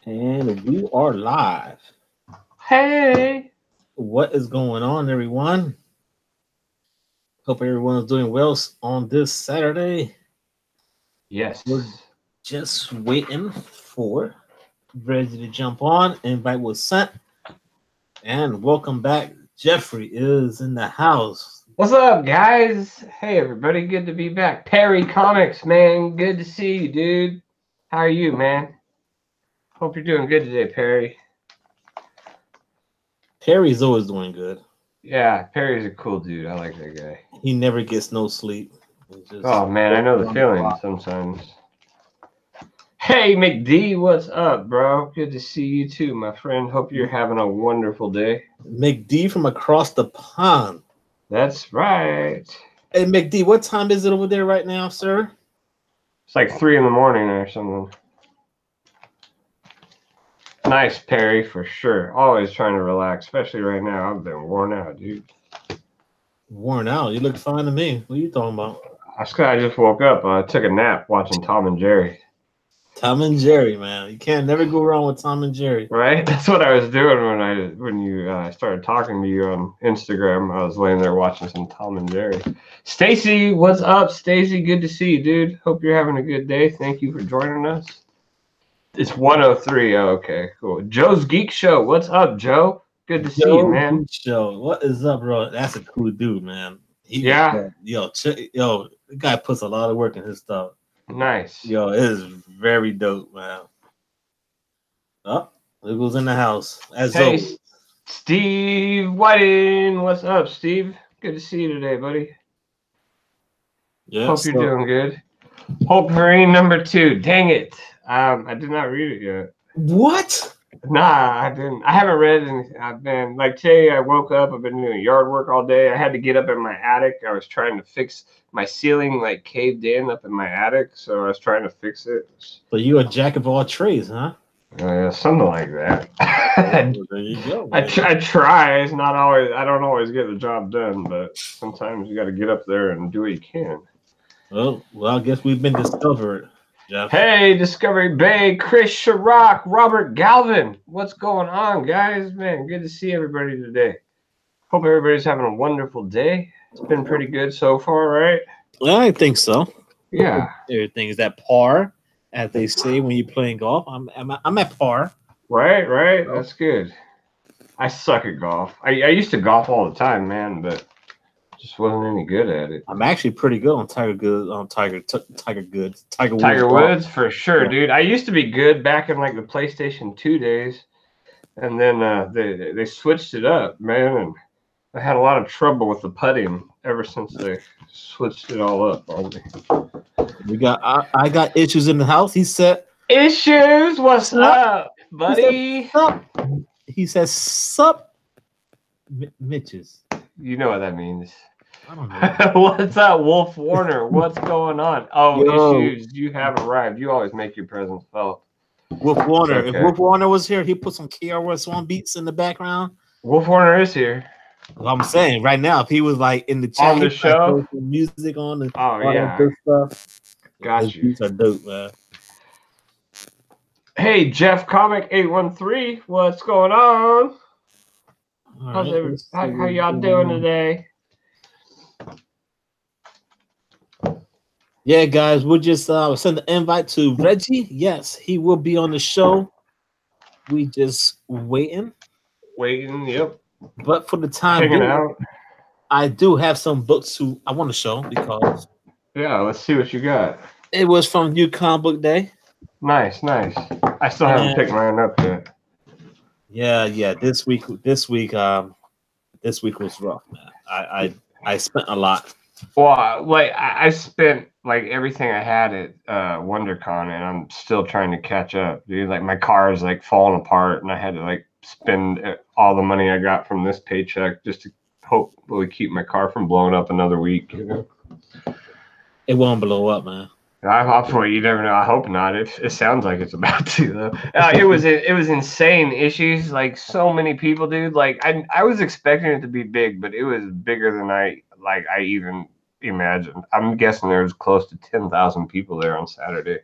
And we are live. Hey. What is going on, everyone? Hope everyone is doing well on this Saturday. Yes. We're just waiting for Regie to jump on. Invite was sent. And welcome back. Jeffrey is in the house. What's up, guys? Hey, everybody. Good to be back. Perry Comics, man. Good to see you, dude. How are you, man? Hope you're doing good today, Perry. Perry's always doing good. Yeah, Perry's a cool dude. I like that guy. He never gets no sleep. Oh, man. I know the feeling sometimes. Hey, McD, what's up, bro? Good to see you, too, my friend. Hope you're having a wonderful day. McD from across the pond. That's right. Hey, McD, what time is it over there right now, sir? It's like 3 in the morning or something. Nice, Perry, for sure. Always trying to relax, especially right now. I've been worn out, dude. Worn out. You look fine to me. What are you talking about? I just woke up. I took a nap watching Tom and Jerry. Tom and Jerry, man. You can't never go wrong with Tom and Jerry. Right? That's what I was doing when you started talking to you on Instagram. I was laying there watching some Tom and Jerry. Stacy, what's up, Stacy? Good to see you, dude. Hope you're having a good day. Thank you for joining us. It's 1:03. Oh, okay, cool. Joe's Geek Show. What's up, Joe? Good to see you, man. Geek Show. What is up, bro? That's a cool dude, man. Yeah. Yo, the guy puts a lot of work in his stuff. Nice. Yo, it is very dope, man. Oh, it goes in the house. Hey, Steve Whiting. What's up, Steve? Good to see you today, buddy. Yeah. Hope you're doing good. Hope Marine number 2. Dang it. I did not read it yet. What? Nah, I didn't. I haven't read anything. I've been, like, today I woke up. I've been doing yard work all day. I had to get up in my attic. I was trying to fix my ceiling, like, caved in up in my attic. So I was trying to fix it. So you're a jack of all trades, huh? Yeah, something like that. There you go. I try. It's not always. I don't always get the job done, but sometimes you got to get up there and do what you can. Well, I guess we've been discovered, Jeff. Hey, Discovery Bay, Chris Chirac, Robert Galvin. What's going on, guys? Man, good to see everybody today. Hope everybody's having a wonderful day. It's been pretty good so far, right? I think so. Yeah. Everything is at par, as they say when you're playing golf. I'm at par. Right. That's good. I suck at golf. I used to golf all the time, man, but just wasn't any good at it. I'm actually pretty good on Tiger Woods for sure, yeah. Dude. I used to be good back in like the PlayStation 2 days, and then they switched it up, man, and I had a lot of trouble with the putting ever since they switched it all up on me. I got issues in the house. He said issues. What's up, buddy? He says sup, Mitches. You know what that means. I don't know. What's up, Wolf Warner? What's going on? Oh, issues. You have arrived. You always make your presence felt. Wolf Warner. Okay. If Wolf Warner was here, he'd put some KRS-One beats in the background. Wolf Warner is here. I'm saying right now, if he was like in the chat, on the show, music on the good stuff. Got you. Beats are dope, man. Hey, Jeff Comic 813, what's going on? How y'all doing today? Yeah, guys, we'll just send the invite to Regie. Yes, he will be on the show. We just waiting. Yep. But for the time hanging out, I do have some books I want to show because. Yeah, let's see what you got. It was from New Comic Book Day. Nice. I still haven't picked mine up yet. Yeah. This week was rough, man. I spent a lot. Well, like I spent like everything I had at WonderCon, and I'm still trying to catch up, dude. Like my car is like falling apart, and I had to like spend all the money I got from this paycheck just to hopefully keep my car from blowing up another week. You know? It won't blow up, man. You never know. I hope not. It sounds like it's about to though. It was insane issues. Like so many people, dude. Like I was expecting it to be big, but it was bigger than I even imagined. I'm guessing there was close to 10,000 people there on Saturday.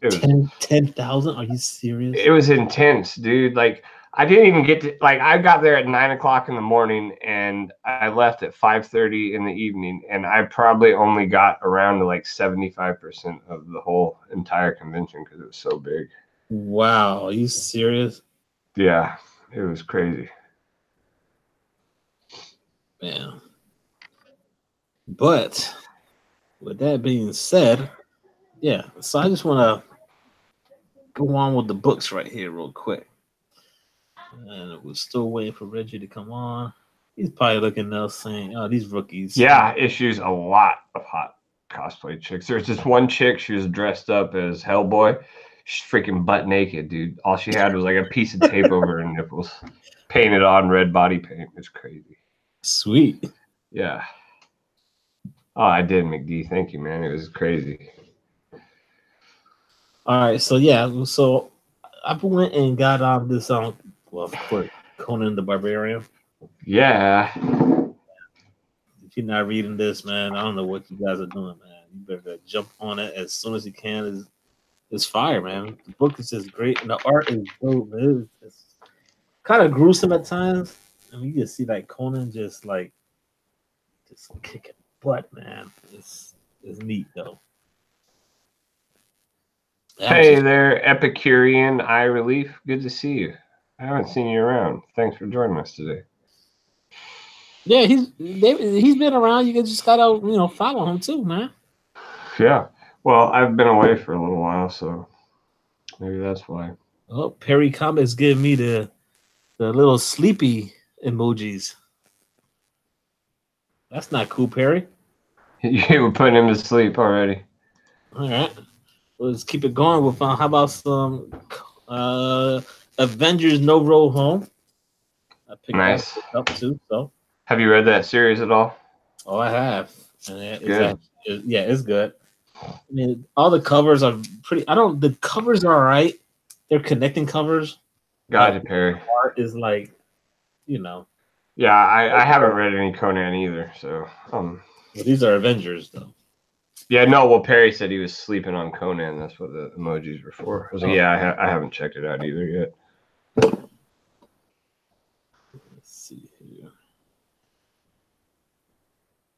It was 10,000? Are you serious? It was intense, dude. Like I didn't even get to I got there at 9 o'clock in the morning and I left at 5:30 in the evening, and I probably only got around to like 75% of the whole entire convention because it was so big. Wow, are you serious? Yeah, it was crazy. Yeah. But with that being said, yeah, so I just want to go on with the books right here real quick. And we're still waiting for Reggie to come on. He's probably looking up saying, "Oh, these rookies." Yeah, issues a lot of hot cosplay chicks. There's this one chick, she was dressed up as Hellboy. She's freaking butt naked, dude. All she had was like a piece of tape over her nipples, painted on red body paint. It's crazy. Sweet. Yeah. Oh, I did, McD. Thank you, man. It was crazy. All right, so yeah, so I went and got on this well, of course, Conan the Barbarian. Yeah. If you're not reading this, man, I don't know what you guys are doing, man. You better jump on it as soon as you can. It's fire, man. The book is just great, and the art is dope. It's kind of gruesome at times, and you just see like Conan just kicking butt, man. It's neat though. Hey there, Epicurean Eye Relief. Good to see you. I haven't seen you around. Thanks for joining us today. Yeah, he's been around. You just gotta follow him too, man. Yeah. Well, I've been away for a little while, so maybe that's why. Oh, Perry Comics giving me the little sleepy emojis. That's not cool, Perry. You were putting him to sleep already. All right, let's keep it going with how about some Avengers No Road Home? I picked Nice. that up too. So, have you read that series at all? Oh, I have. And good. It's good. I mean, all the covers are pretty. The covers are all right. They're connecting covers. Gotcha, Perry. The art is like, Yeah, I haven't read any Conan either, so. Well, these are Avengers, though. Yeah, no. Well, Perry said he was sleeping on Conan. That's what the emojis were for. I was like, yeah, I haven't checked it out either yet. Let's see here.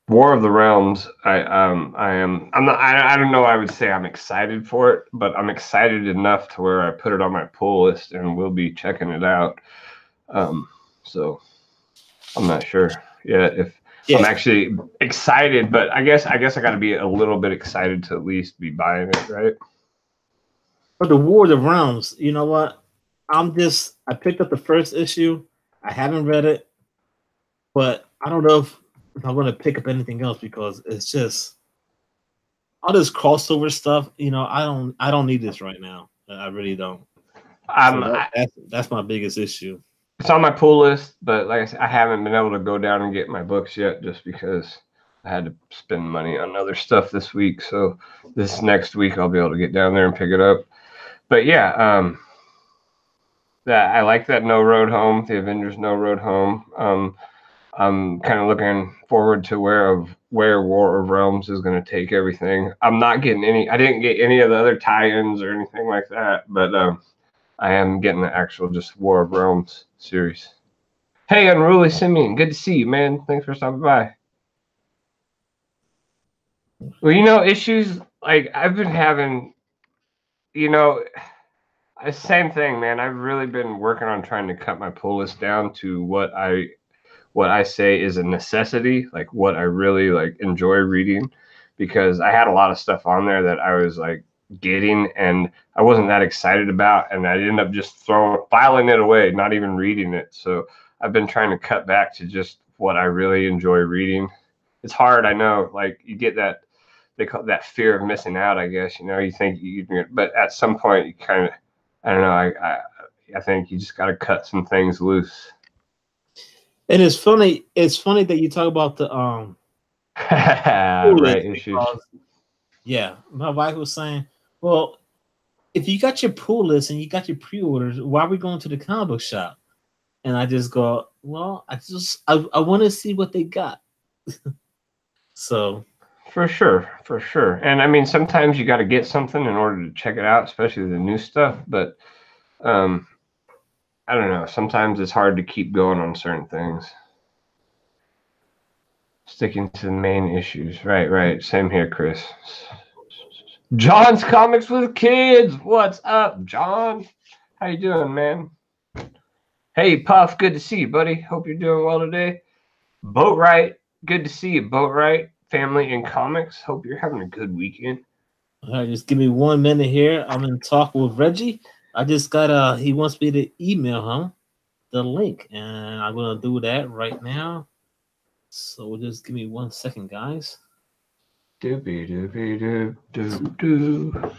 War of the Realms. I'm not. I don't know. I would say I'm excited for it, but I'm excited enough to where I put it on my pull list and we'll be checking it out. So I'm not sure yet if I'm actually excited, but I guess I got to be a little bit excited to at least be buying it, right? For the War of the Realms, you know what? I picked up the first issue. I haven't read it, but I don't know if I'm going to pick up anything else because it's just all this crossover stuff. I don't need this right now. I really don't. That's my biggest issue. It's on my pull list, but like I said, I haven't been able to go down and get my books yet just because I had to spend money on other stuff this week. So this next week I'll be able to get down there and pick it up. But yeah, that I like that No Road Home, the Avengers No Road Home. I'm kind of looking forward to where War of Realms is going to take everything. I'm not getting I didn't get any of the other tie-ins or anything like that, but I am getting the actual just War of Realms series. Hey, Unruly Simeon, good to see you, man. Thanks for stopping by. Well, issues like I've been having, same thing, man. I've really been working on trying to cut my pull list down to what I say is a necessity, like what I really enjoy reading, because I had a lot of stuff on there that I was getting and I wasn't that excited about, and I ended up just filing it away, not even reading it. So I've been trying to cut back to just what I really enjoy reading. It's hard, I know, you get that, they call that fear of missing out, I guess. You think but at some point you kind of, I don't know, I think you just got to cut some things loose. And it's funny that you talk about the right issues. Yeah, my wife was saying, well, if you got your pull list and you got your pre-orders, why are we going to the comic book shop? And I just go, well, I want to see what they got. So For sure, for sure. And I mean, sometimes you got to get something in order to check it out, especially the new stuff. But I don't know. Sometimes it's hard to keep going on certain things. Sticking to the main issues. Right, right. Same here, Chris. John's Comics with Kids. What's up, John? How you doing, man? Hey, Puff. Good to see you, buddy. Hope you're doing well today. Boatwright. Good to see you, Boatwright. Family and Comics. Hope you're having a good weekend. All right, just give me 1 minute here. I'm in talk with Reggie. I just got he wants me to email him the link, and I'm gonna do that right now. So just give me 1 second, guys. Doopy doopy doop doop doo.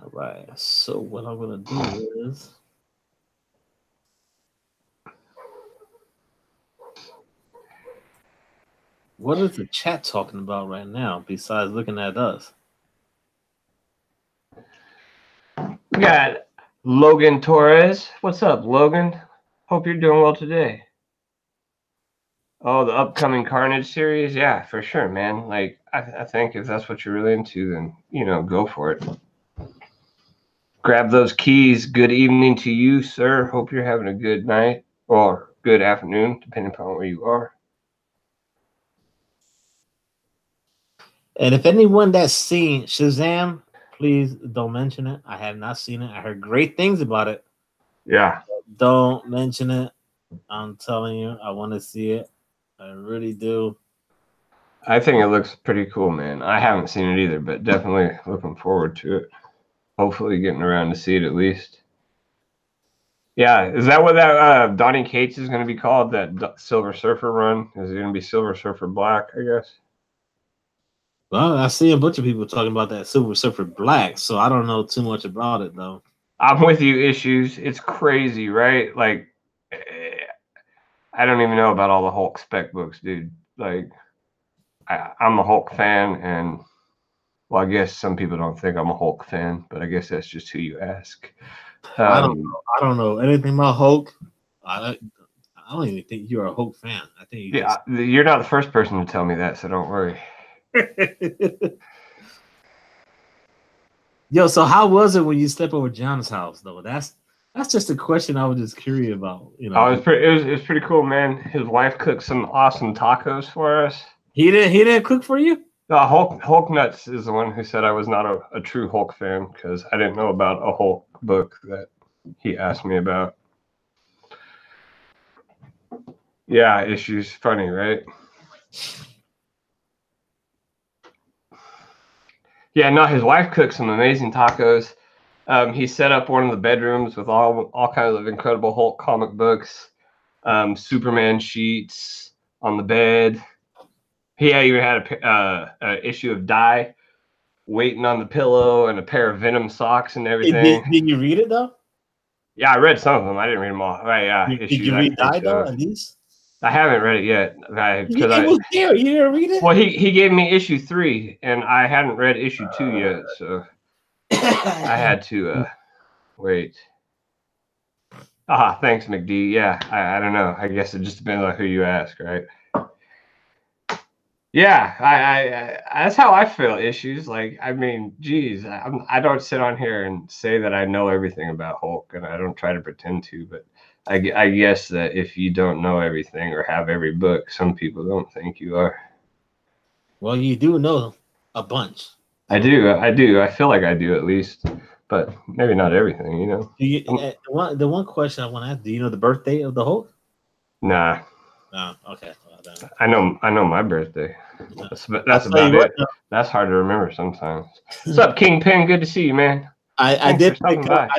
All right. So what I'm gonna do is what is the chat talking about right now besides looking at us? We got Logan Torres. What's up, Logan? Hope you're doing well today. Oh, the upcoming Carnage series? Yeah, for sure, man. Like, I think if that's what you're really into, then, go for it. Grab those keys. Good evening to you, sir. Hope you're having a good night or good afternoon, depending upon where you are. And if anyone that's seen Shazam, please don't mention it. I have not seen it. I heard great things about it. Yeah. Don't mention it. I'm telling you, I want to see it. I really do. I think it looks pretty cool, man. I haven't seen it either, but definitely looking forward to it. Hopefully getting around to see it at least. Yeah, is that what that Donnie Cates is going to be called? That Silver Surfer run? Is it going to be Silver Surfer Black, I guess? Well, I see a bunch of people talking about that Silver Surfer Black, so I don't know too much about it, though. I'm with you, Issues. It's crazy, right? Like, I don't even know about all the Hulk spec books, dude. Like, I'm a Hulk fan, and, well, I guess some people don't think I'm a Hulk fan, but I guess that's just who you ask. I don't know anything about Hulk. I don't even think you're a Hulk fan. I think you're not the first person to tell me that, so don't worry. Yo, so how was it when you stepped over John's house, though? That's just a question I was just curious about. It was pretty cool, man. His wife cooked some awesome tacos for us. He didn't cook for you? No, Hulk Nuts is the one who said I was not a true Hulk fan because I didn't know about a Hulk book that he asked me about. Yeah, Issues. Funny, right? Yeah, no, his wife cooked some amazing tacos. He set up one of the bedrooms with all kinds of incredible Hulk comic books, Superman sheets on the bed. He even had an issue of Die waiting on the pillow and a pair of Venom socks and everything. Did you read it, though? Yeah, I read some of them. I didn't read them all. Right, yeah. Did you read Die, though, at least? I haven't read it yet. It was there. You didn't read it? Well, he gave me issue 3, and I hadn't read issue 2 yet, so I had to wait. Thanks, McD. Yeah, I don't know. I guess it just depends on who you ask, right? Yeah, I that's how I feel, Issues. Like, I mean, geez, I don't sit on here and say that I know everything about Hulk, and I don't try to pretend to, but I guess that if you don't know everything or have every book, some people don't think you are. Well, you do know a bunch. I do. I feel like I do at least, but maybe not everything, you know. The one question I want to ask: do you know the birthday of the Hulk? Nah. Oh, okay. I know my birthday. That's about it. That's hard to remember sometimes. What's up, Kingpin? Good to see you, man. I did pick up.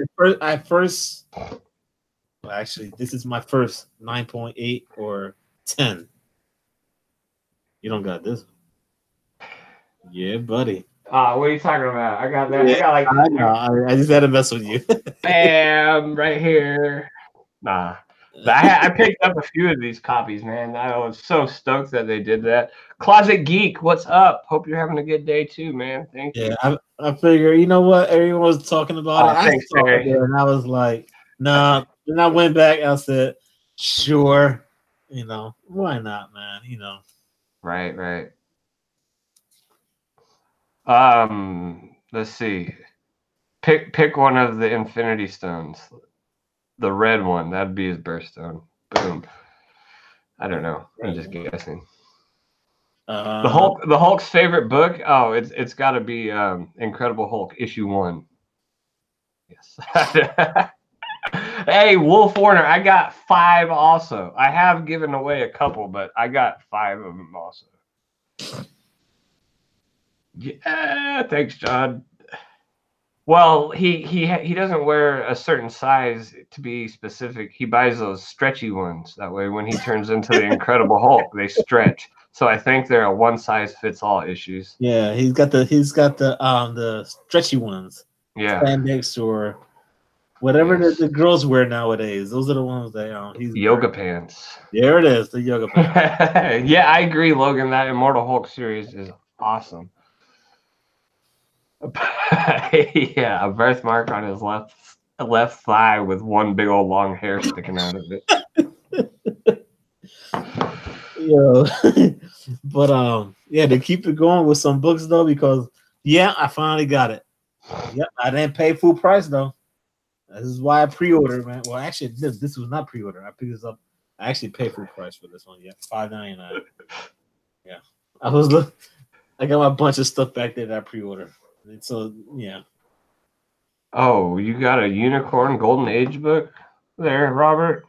I first. Well, actually, this is my first 9.8 or 10. You don't got this. Yeah, buddy. What are you talking about? I got that. Yeah, I just had to mess with you. Bam, right here. Nah. I picked up a few of these copies, man. I was so stoked that they did that. Closet Geek, what's up? Hope you're having a good day too, man. Thank you. Yeah, I figure, you know what? Everyone was talking about it. Thanks, and I was like, nah. Then I went back. I said, sure. You know, why not, man? You know. Right. Let's see. Pick one of the Infinity Stones. The red one. That'd be his birthstone. Boom. I don't know. I'm just guessing. The Hulk's favorite book. Oh, it's got to be Incredible Hulk issue 1. Yes. Hey, Wolf Warner, I got 5 also. I have given away a couple, but I got 5 of them also. Yeah, thanks, John. Well, he doesn't wear a certain size to be specific. He buys those stretchy ones. That way, when he turns into the Incredible Hulk, they stretch. So I think they're a one size fits all issues. Yeah, he's got the stretchy ones. Yeah, spandex or whatever the girls wear nowadays. Those are the ones that he's yoga pants. There it is, the yoga pants. Yeah, I agree, Logan. That Immortal Hulk series is awesome. Yeah, a birthmark on his left thigh with one big old long hair sticking out of it. Yo, but yeah, to keep it going with some books though, because I finally got it. Yep, I didn't pay full price though. This is why I pre-ordered, man. Well, actually, this was not pre-order. I picked this up. I actually paid full price for this one. Yeah, $5.99. Yeah, I got my bunch of stuff back there that I pre-ordered. So yeah. Oh, you got a Unicorn Golden Age book there, Robert?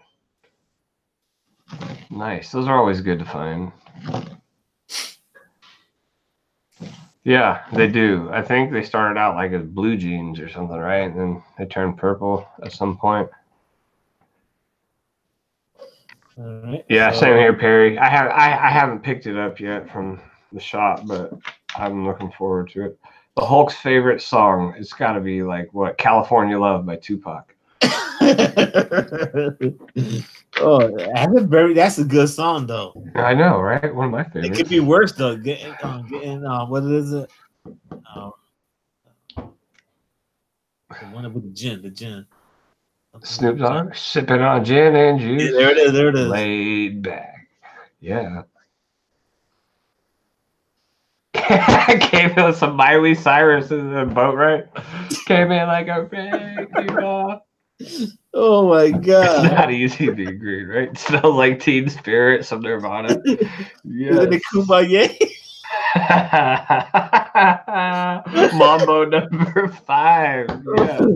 Nice. Those are always good to find. Yeah, they do. I think they started out like as blue jeans or something, right? And then they turned purple at some point. All right. Yeah, same here, Perry. I haven't picked it up yet from the shop, but I'm looking forward to it. The Hulk's favorite song, it's got to be like what? California Love by Tupac. That's a good song though. I know, right? One of my favorites. It could be worse though. Getting what is it? The one with the gin. Snoop Dogg sipping on gin and juice. Yeah, there it is. Laid back. Yeah. Came in with some Miley Cyrus in the boat, right? Came in like a big off. Oh my god! It's not easy being green, right? It smells like Teen Spirit, some Nirvana. Yeah. The Kumbaya. Mambo number 5. Yeah.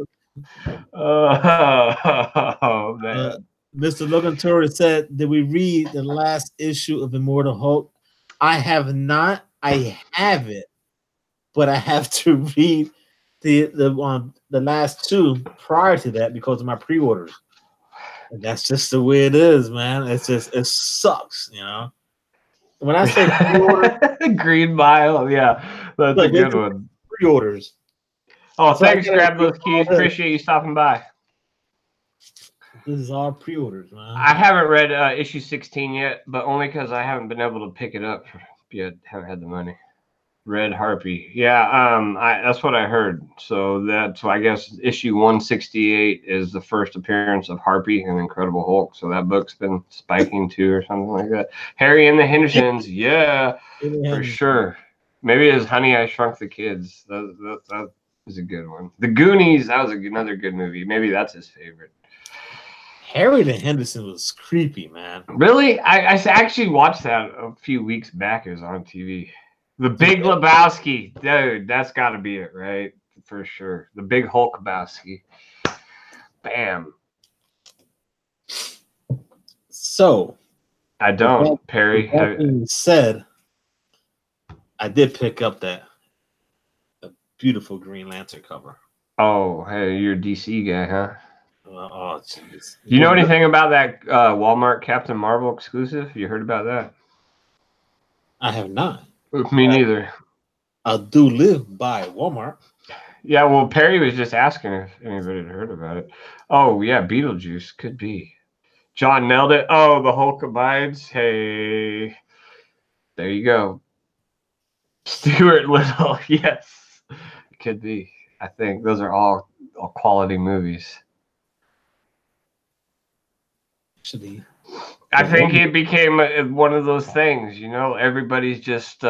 Oh man. Mr. Logan Torres said, "Did we read the last issue of Immortal Hulk?" I have not. I have it, but I have to read the last 2 prior to that because of my pre-orders. And that's just the way it is, man. It sucks, you know. When I say pre-order, Green Mile, yeah, that's a good one. Pre-orders. Oh, so thanks, grab those keys. Appreciate you stopping by. This is all pre-orders, man. I haven't read issue 16 yet, but only because I haven't been able to pick it up yet. Haven't had the money. Red Harpy, yeah. That's what I heard. So I guess issue 168 is the first appearance of Harpy and Incredible Hulk. So that book's been spiking too, or something like that. Harry and the Hendersons, yeah, for sure. Maybe it's Honey, I Shrunk the Kids. That was a good one. The Goonies, that was another good movie. Maybe that's his favorite. Harry the Henderson was creepy, man. Really? I actually watched that a few weeks back. It was on TV. The Big Lebowski, dude, that's got to be it, right? For sure. The Big Hulk Lebowski. Bam. So, I don't, Perry. That being said, I did pick up that beautiful Green Lantern cover. Oh, hey, you're a DC guy, huh? Oh, jeez. Do you know anything about that Walmart Captain Marvel exclusive? You heard about that? I have not. Me neither. I do live by Walmart. Yeah, well, Perry was just asking if anybody had heard about it. Oh, yeah, Beetlejuice could be. John nailed it. Oh, the Hulk abides. Hey, there you go. Stuart Little. Yes, it could be. I think those are all quality movies. Actually, I think it became one of those things, you know, everybody's just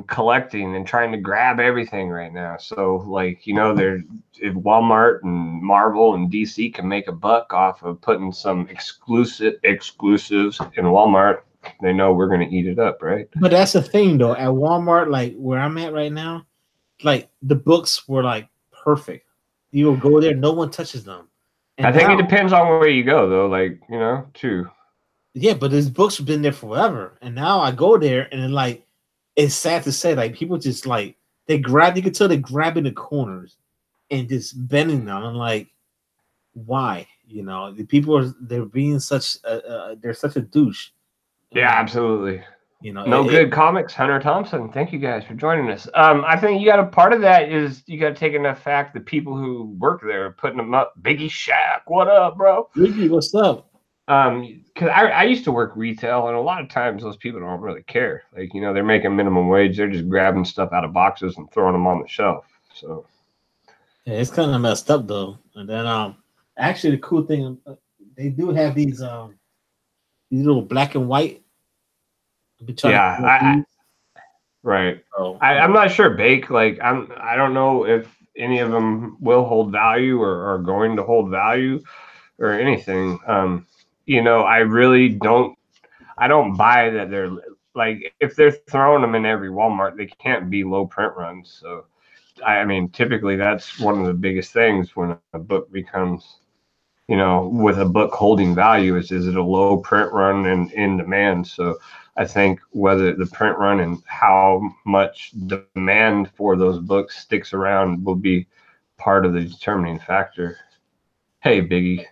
collecting and trying to grab everything right now. So, like, you know, if Walmart and Marvel and DC can make a buck off of putting some exclusives in Walmart, they know we're going to eat it up, right? But that's the thing, though. At Walmart, like where I'm at right now, like the books were like perfect. You will go there, no one touches them. And I think now, it depends on where you go, though. Like, you know, too. yeah, but these books have been there forever. And now I go there, and then, like, it's sad to say, like, people just like they grab. You can tell they're grabbing the corners and just bending them. And like, why? You know, the people they're being such. They're such a douche. Yeah, absolutely. You know, No Good Comics, Hunter Thompson. Thank you guys for joining us. I think you got a part of that is you got to take into fact the people who work there are putting them up. Biggie Shaq, what up, bro? Rigie, what's up? Because I used to work retail, and a lot of times those people don't really care. Like, you know, they're making minimum wage. They're just grabbing stuff out of boxes and throwing them on the shelf. So yeah, it's kind of messed up though. And then actually the cool thing, they do have these little black and white. Yeah, right. So, I'm not sure, Bake. Like, I don't know if any of them will hold value or are going to hold value or anything. You know, I really don't. I don't buy that they're like, if they're throwing them in every Walmart, they can't be low print runs. So, I mean, typically that's one of the biggest things when a book becomes, you know, with a book holding value is it a low print run and in demand? So I think whether the print run and how much demand for those books sticks around will be part of the determining factor. Hey, Biggie.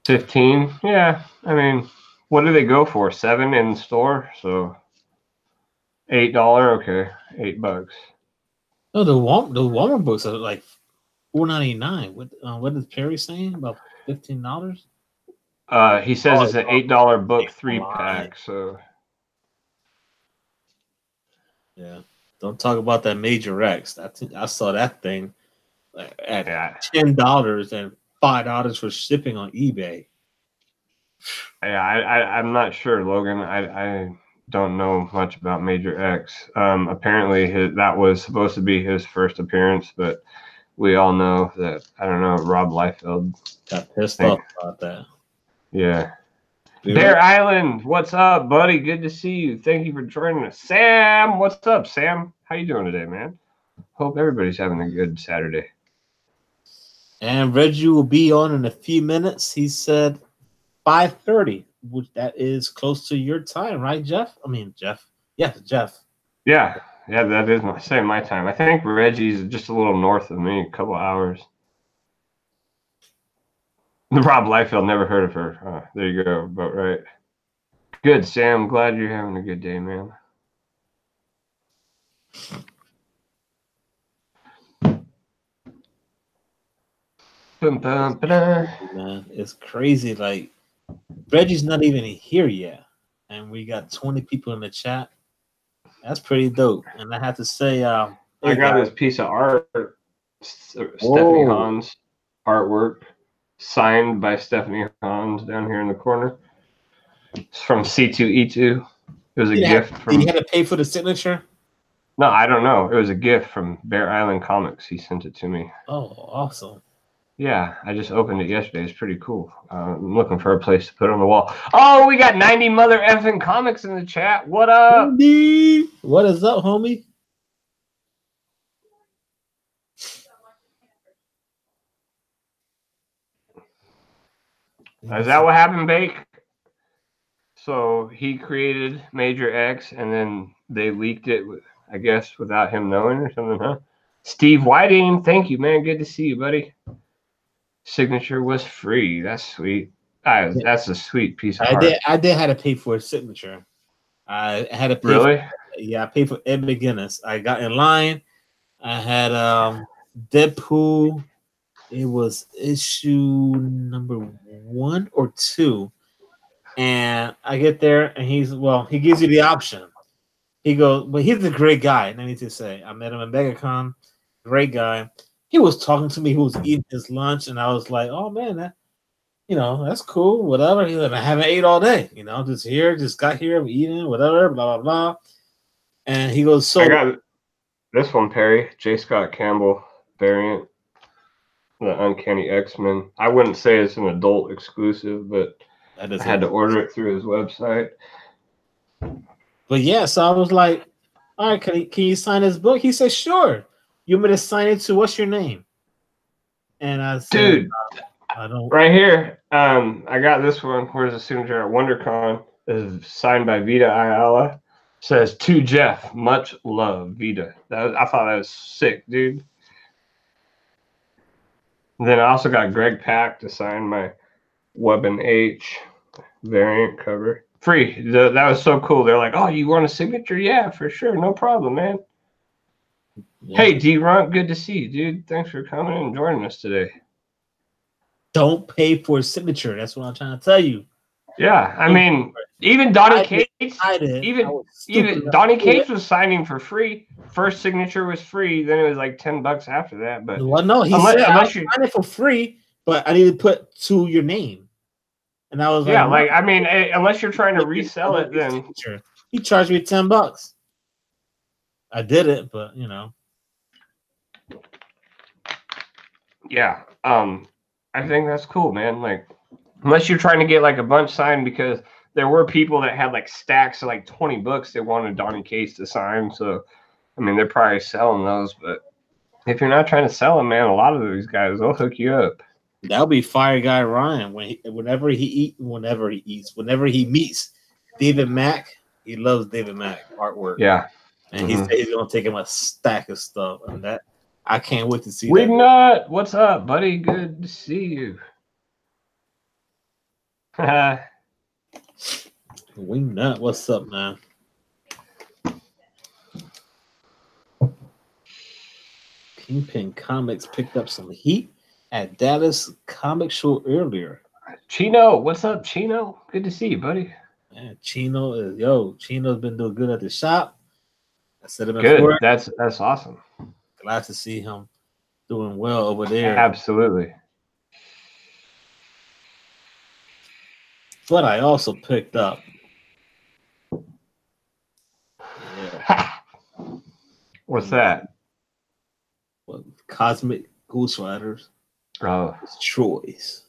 15? Yeah, I mean, what do they go for? 7 in the store, so $8. Okay, $8. no, the Walmart books are like $4.99. What is Perry saying about $15? He says it's an $8 book 3-pack. So yeah, don't talk about that Major X. I saw that thing at $10 and $5 for shipping on eBay. Yeah, I'm not sure, Logan. I don't know much about Major X. Apparently that was supposed to be his first appearance, but we all know that, I don't know, Rob Liefeld got pissed off about that. Yeah. Bear Island, what's up, buddy? Good to see you. Thank you for joining us. Sam, what's up, Sam? How you doing today, man? Hope everybody's having a good Saturday. And Regie will be on in a few minutes. He said 5:30, which that is close to your time, right, Jeff? I mean, Jeff. Yes, Jeff. Yeah, that is my time. I think Reggie's just a little north of me, a couple hours. Rob Liefeld, never heard of her. There you go, about right. Good, Sam. Glad you're having a good day, man. Man, it's crazy. Like, Reggie's not even here yet, and we got 20 people in the chat. That's pretty dope. And I have to say, I got this piece of art, Stephanie Hans artwork, signed by Stephanie Hans down here in the corner. It's from C2E2. It was a gift from. Did you have to pay for the signature? No, I don't know. It was a gift from Bear Island Comics. He sent it to me. Oh, awesome. Yeah, I just opened it yesterday. It's pretty cool. I'm looking for a place to put it on the wall. Oh, we got 90 mother effing comics in the chat. What up? What is up, homie? Is that what happened, Bake? So he created Major X, and then they leaked it, I guess, without him knowing or something, huh? Steve Whiting, thank you, man. Good to see you, buddy. Signature was free. That's sweet. That's a sweet piece of art. I did have to pay for a signature. I had to pay. Really? I paid for Ed McGuinness. I got in line. I had Deadpool. It was issue number 1 or 2. And I get there, and he gives you the option. He goes, but he's a great guy. And I need to say, I met him at MegaCon. Great guy. He was talking to me. He was eating his lunch, and I was like, oh, man, that's cool, whatever. He's like, I haven't ate all day, just got here, I'm eating, whatever, blah, blah, blah. And he goes, so I got this one, Perry, J. Scott Campbell variant, the Uncanny X-Men. I wouldn't say it's an adult exclusive, but I had to order it through his website. But yeah, so I was like, all right, can you sign this book? He said, sure. You want me to sign it to what's your name? And I said, dude, I don't. Right here, I got this one. Where's the signature at WonderCon? Is signed by Vita Ayala. Says to Jeff, much love, Vita. I thought that was sick, dude. And then I also got Greg Pak to sign my Weapon H variant cover. Free. That was so cool. They're like, oh, you want a signature? Yeah, for sure. No problem, man. Yeah. Hey, D-Ron, good to see you, dude. Thanks for coming and joining us today. Don't pay for a signature. That's what I'm trying to tell you. Yeah, I mean, even Donnie Cates, even Donnie Cates was signing for free. First signature was free. Then it was like $10 after that. But well, no, he said unless you sign it for free, but I need to put to your name. And I was like, yeah, like I mean, unless you're trying to resell it, then signature. He charged me $10. I did it, but yeah, I think that's cool, man. Like, unless you're trying to get like a bunch signed, because there were people that had like stacks of like 20 books they wanted Donnie Cates to sign. So, I mean, they're probably selling those. But if you're not trying to sell them, man, a lot of these guys will hook you up. That'll be Fire Guy Ryan whenever he meets David Mack. He loves David Mack artwork. Yeah, and he said he's gonna take him a stack of stuff, and that I can't wait to see. Wingnut, what's up, buddy? Good to see you. Wingnut, what's up, man? Kingpin Comics picked up some heat at Dallas Comic Show earlier. Chino, what's up, Chino? Good to see you, buddy. Yeah, Chino's been doing good at the shop. I said it before. Good, that's awesome. Glad to see him doing well over there. Absolutely. But I also picked up. Yeah. What's that? Well, Cosmic Ghost Riders. Oh, it's Troy's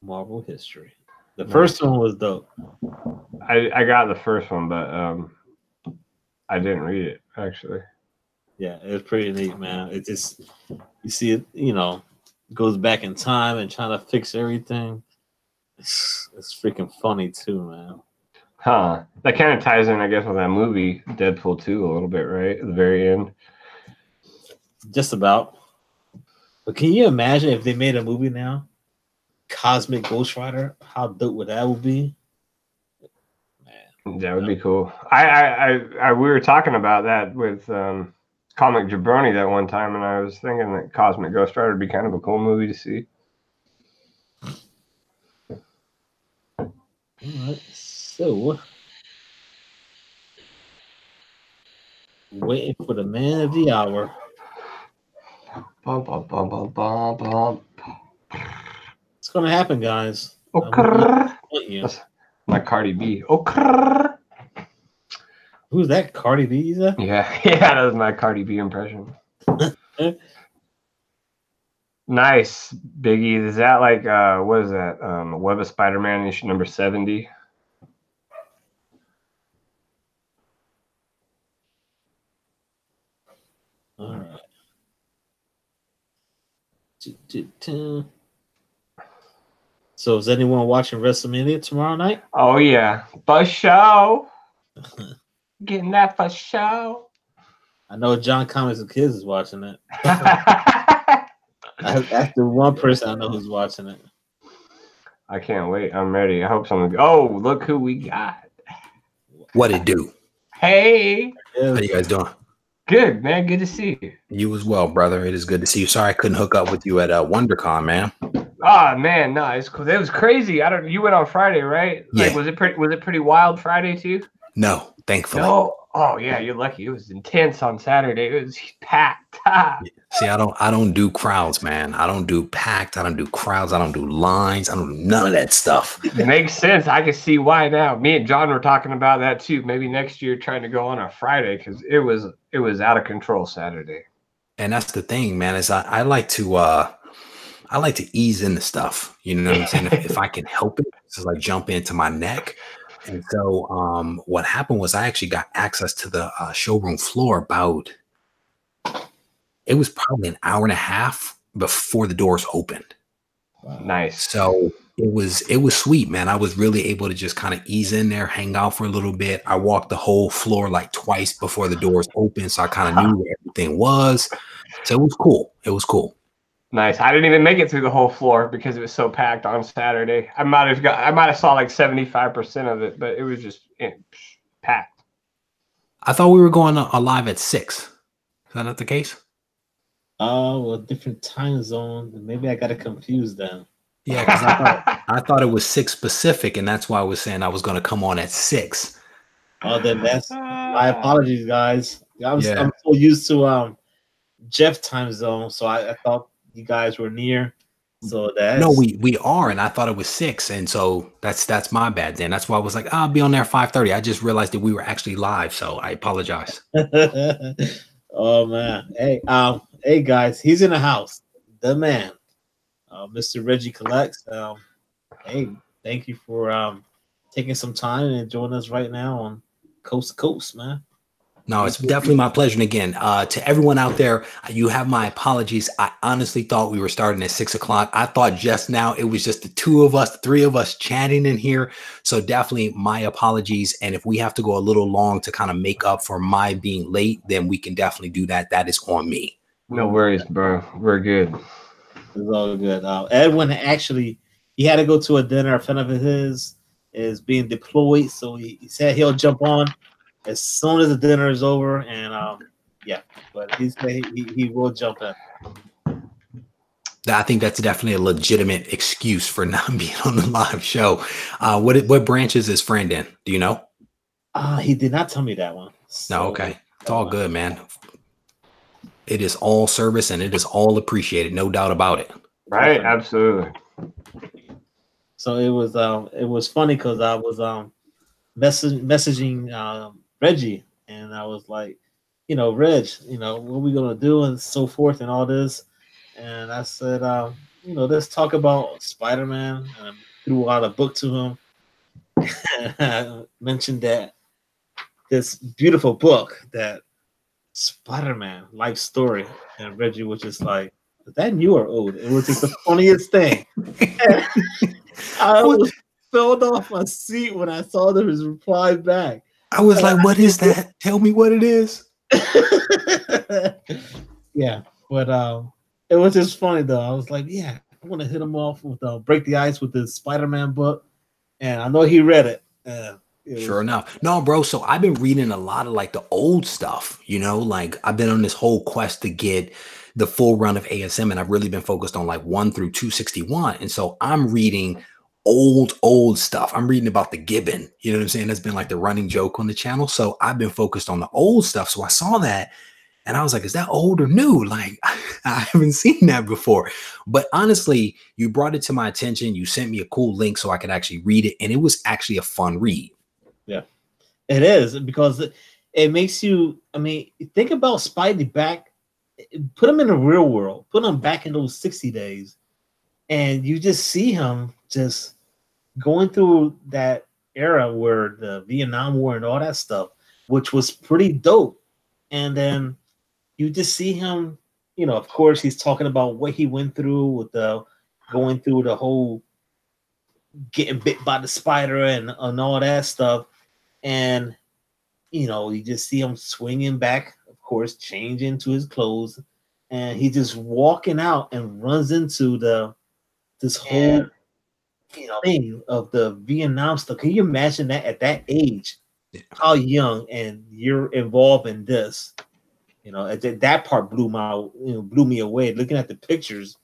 Marvel History. The first one was dope. I got the first one, but I didn't read it actually. Yeah, it's pretty neat, man. It just you see it, goes back in time and trying to fix everything. It's freaking funny too, man. Huh. That kind of ties in, I guess, with that movie Deadpool 2 a little bit, right? At the very end. Just about. But can you imagine if they made a movie now? Cosmic Ghost Rider? How dope would that be? Man. That would be cool. I we were talking about that with Comic Jabroni that one time, and I was thinking that Cosmic Ghost Rider would be kind of a cool movie to see. All right, so waiting for the man of the hour. Bum, bum, bum, bum, bum, bum. It's gonna happen, guys. That's my Cardi B. Who's that? Cardi B? Yeah, that was my Cardi B impression. Nice, Biggie. Is that like what is that? Web of Spider-Man issue number 70? All right. So is anyone watching WrestleMania tomorrow night? Oh yeah, for show. Getting that for show. I know John Comics and Kids is watching it. That's the one person I know who's watching it. I can't wait. I'm ready. I hope someone. Oh, look who we got. What it do? Hey. How you guys doing? Good, man. Good to see you. You as well, brother. It is good to see you. Sorry I couldn't hook up with you at WonderCon, man. Oh man, no, it's cool. It was crazy. You went on Friday, right? Yeah. Like, was it pretty wild Friday too? No, thankfully. No. Oh yeah, you're lucky. It was intense on Saturday. It was packed. See, I don't do crowds, man. I don't do packed. I don't do crowds. I don't do lines. I don't do none of that stuff. Makes sense. I can see why now. Me and John were talking about that too. Maybe next year trying to go on a Friday because it was out of control Saturday. And that's the thing, man, is I like to ease into stuff. You know what I'm saying? If I can help it, just like jump into my neck. And so what happened was I actually got access to the showroom floor about, it was probably an hour and a half before the doors opened. Wow. Nice. So it was sweet, man. I was really able to just kind of ease in there, hang out for a little bit. I walked the whole floor like twice before the doors opened, so I kind of knew where everything was. So it was cool. It was cool. Nice. I didn't even make it through the whole floor because it was so packed on Saturday. I might have saw like 75% of it, but it was just packed. I thought we were going live at 6. Is that not the case? Oh, well, different time zone. Maybe I got it confused then. Yeah, because I thought it was 6 Pacific, and that's why I was saying I was going to come on at 6. Oh, then that's my apologies, guys. I'm so used to Jeff time zone, so I thought you guys were near. So that's no, we are, and I thought it was 6, and so that's my bad. Then that's why I was like, I'll be on there 5:30. I just realized that we were actually live, so I apologize. Oh man, hey guys, he's in the house, the man, Mr. Reggie Collects. Hey, thank you for taking some time and joining us right now on Coast to Coast, man. No, it's definitely my pleasure. And again, to everyone out there, you have my apologies. I honestly thought we were starting at 6 o'clock. I thought just now it was just the 2 of us, 3 of us chatting in here. So definitely my apologies. And if we have to go a little long to kind of make up for my being late, then we can definitely do that. That is on me. No worries, bro. We're good. It's all good. Edwin actually, he had to go to a dinner. A friend of his is being deployed, so he said he'll jump on as soon as the dinner is over, and yeah, but he said he will jump in. I think that's definitely a legitimate excuse for not being on the live show. What branches is friend in? Do you know? He did not tell me that one. So, no, okay, it's all good, man. It is all service and it is all appreciated, no doubt about it. Right, absolutely. So it was funny because I was messaging Regie, and I was like, Reg, what are we gonna do and so forth and all this, and I said, let's talk about Spider-Man, and I threw out a book to him. I mentioned that this beautiful book, that Spider-Man life story, and Reggie was just like, is that new or old? It was just the funniest thing. I was fell off my seat when I saw his reply back. I was like, what is that? Tell me what it is. Yeah, but it was just funny though. I was like, yeah, I want to hit him off with break the ice with the Spider-Man book, and I know he read it. Sure enough. No, bro. So I've been reading a lot of like the old stuff, like I've been on this whole quest to get the full run of ASM, and I've really been focused on like 1 through 261. And so I'm reading old stuff. I'm reading about the Gibbon, you know what I'm saying? That's been like the running joke on the channel. So I've been focused on the old stuff. So I saw that and I was like, is that old or new? Like, I haven't seen that before. But honestly, you brought it to my attention. You sent me a cool link so I could actually read it. And it was actually a fun read. Yeah, it is, because it makes you, think about Spidey back, put him in the real world, put him back in those 60 days, and you just see him just going through that era where the Vietnam War and all that stuff, which was pretty dope. And then you just see him, of course, he's talking about what he went through with going through the whole getting bit by the spider and all that stuff. And, you just see him swinging back, of course, changing to his clothes. And he just walking out and runs into this whole thing of the Vietnam stuff. Can you imagine that at that age, how young and you're involved in this? That part blew me away. Looking at the pictures,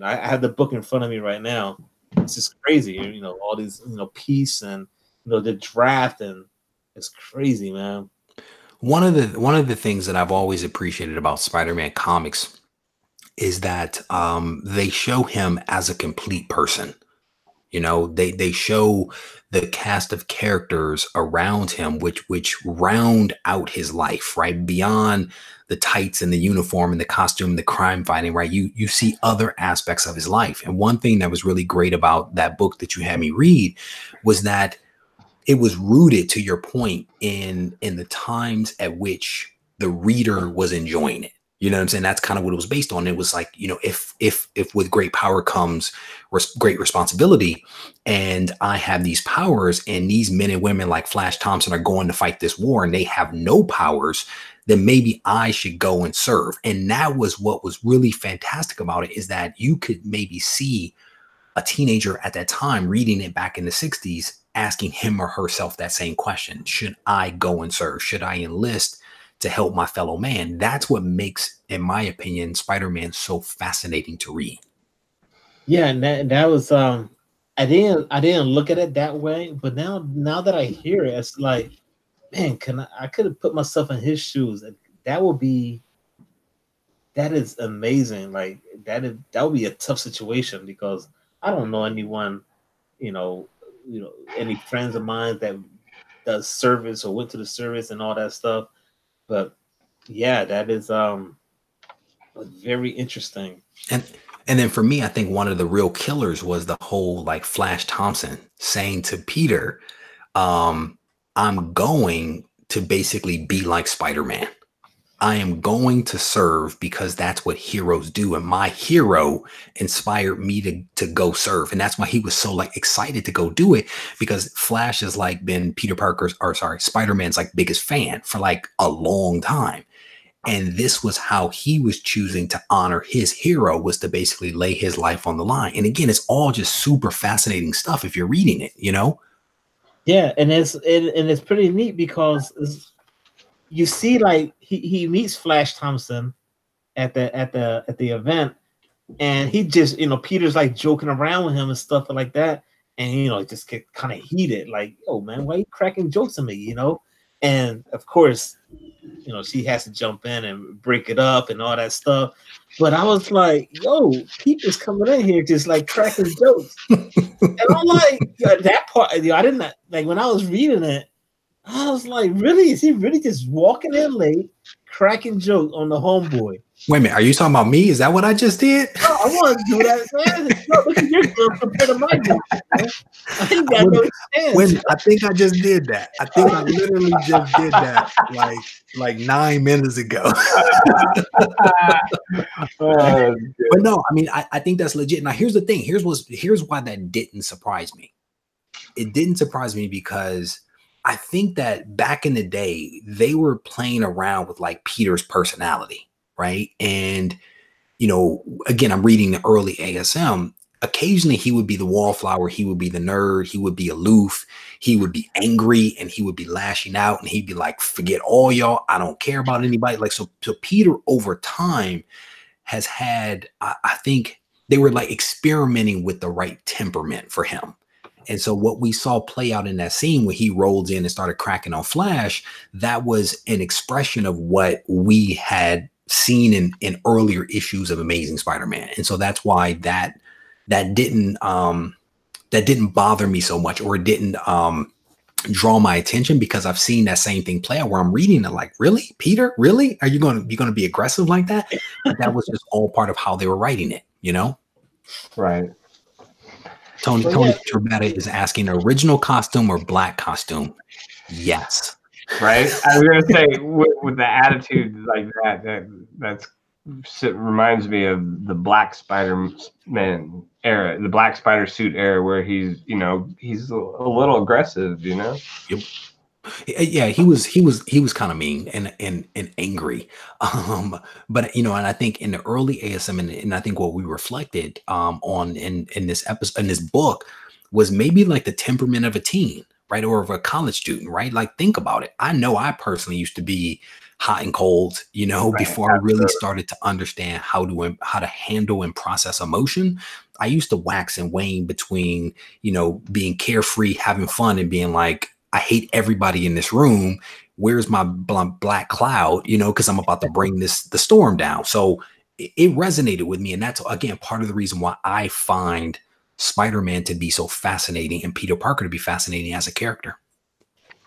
I have the book in front of me right now. It's just crazy. All these, peace and the draft, and it's crazy, man. One of the things that I've always appreciated about Spider-Man comics is that they show him as a complete person. You know, they show the cast of characters around him, which round out his life, right? Beyond the tights and the uniform and the costume, the crime fighting, right? You see other aspects of his life. And one thing that was really great about that book that you had me read was that it was rooted, to your point, in the times at which the reader was enjoying it. You know what I'm saying? That's kind of what it was based on. It was like, you know, if with great power comes great responsibility, and I have these powers, and these men and women like Flash Thompson are going to fight this war, and they have no powers, then maybe I should go and serve. And that was what was really fantastic about it, is that you could maybe see a teenager at that time reading it back in the 60s, asking him or herself that same question. Should I go and serve? Should I enlist to help my fellow man? That's what makes, in my opinion, Spider-Man so fascinating to read. Yeah, and that was I didn't look at it that way, but now that I hear it, it's like, man, I could have put myself in his shoes. That is amazing. Like that would be a tough situation, because I don't know anyone, any friends of mine that does service or went to the service and all that stuff. But yeah, that is very interesting. And then for me, I think one of the real killers was the whole like Flash Thompson saying to Peter, I'm going to basically be like Spider-Man. I am going to serve because that's what heroes do. And my hero inspired me to go serve. And that's why he was so like excited to go do it, because Flash has like been Spider-Man's like biggest fan for like a long time. And this was how he was choosing to honor his hero, was to basically lay his life on the line. And again, it's all just super fascinating stuff if you're reading it, you know? Yeah. And it's pretty neat, because you see, like he meets Flash Thompson at the event, and he just, Peter's like joking around with him and stuff like that, and it just get kind of heated, like, oh man, why are you cracking jokes at me, And of course, she has to jump in and break it up and all that stuff. But I was like, yo, Peter's coming in here just like cracking jokes, and I'm like, that part, I didn't like when I was reading it. I was like, really? Is he really just walking in late, cracking jokes on the homeboy? Wait a minute, are you talking about me? Is that what I just did? No, I want to do that, man. No, look at your girl compared to my girl, man. I think that no chance. I think I just did that. I think I literally just did that like 9 minutes ago. But no, I mean, I think that's legit. Now, here's the thing. Here's why that didn't surprise me. It didn't surprise me because I think that back in the day, they were playing around with like Peter's personality, right? And, again, I'm reading the early ASM. Occasionally he would be the wallflower. He would be the nerd. He would be aloof. He would be angry, and he would be lashing out, and he'd be like, forget all y'all. I don't care about anybody. Like, so Peter over time has had, I think they were like experimenting with the right temperament for him. And so what we saw play out in that scene when he rolled in and started cracking on Flash, that was an expression of what we had seen in earlier issues of Amazing Spider-Man. And so that's why that didn't bother me so much, or it didn't draw my attention, because I've seen that same thing play out where I'm reading it like, really, Peter, really? Are you going to be aggressive like that? But that was just all part of how they were writing it, Right. Tony Trebetta is asking, original costume or black costume? Yes. Right. I was gonna say with the attitude like that reminds me of the Black Spider-Man era, the Black Spider suit era, where he's a little aggressive, Yep. Yeah, he was kind of mean and angry. But and I think in the early ASM, and I think what we reflected on in this episode, in this book, was maybe like the temperament of a teen, right? Or of a college student, right? Like, think about it. I know I personally used to be hot and cold, right, before I really started to understand how to handle and process emotion. I used to wax and wane between, being carefree, having fun, and being like, I hate everybody in this room. Where's my black cloud? You know, because I'm about to bring the storm down. So it resonated with me, and that's again part of the reason why I find Spider-Man to be so fascinating and Peter Parker to be fascinating as a character.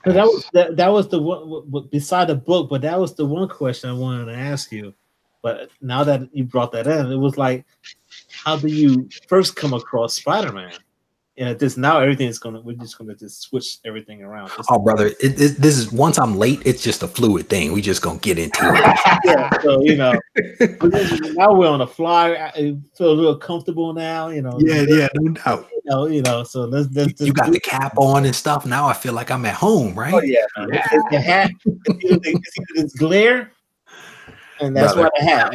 So that was the one beside the book, but that was the one question I wanted to ask you. But now that you brought that in, it was like, how do you first come across Spider-Man? And this now we're just gonna just switch everything around. Oh, brother, this is once I'm late, it's just a fluid thing. We just gonna get into it. Yeah, so now we're on the fly. I feel a little comfortable now. Yeah, no doubt. So let's you got the cap on and stuff. Now I feel like I'm at home, right? Oh yeah, the hat. It's either this glare. And that's brother, what I have.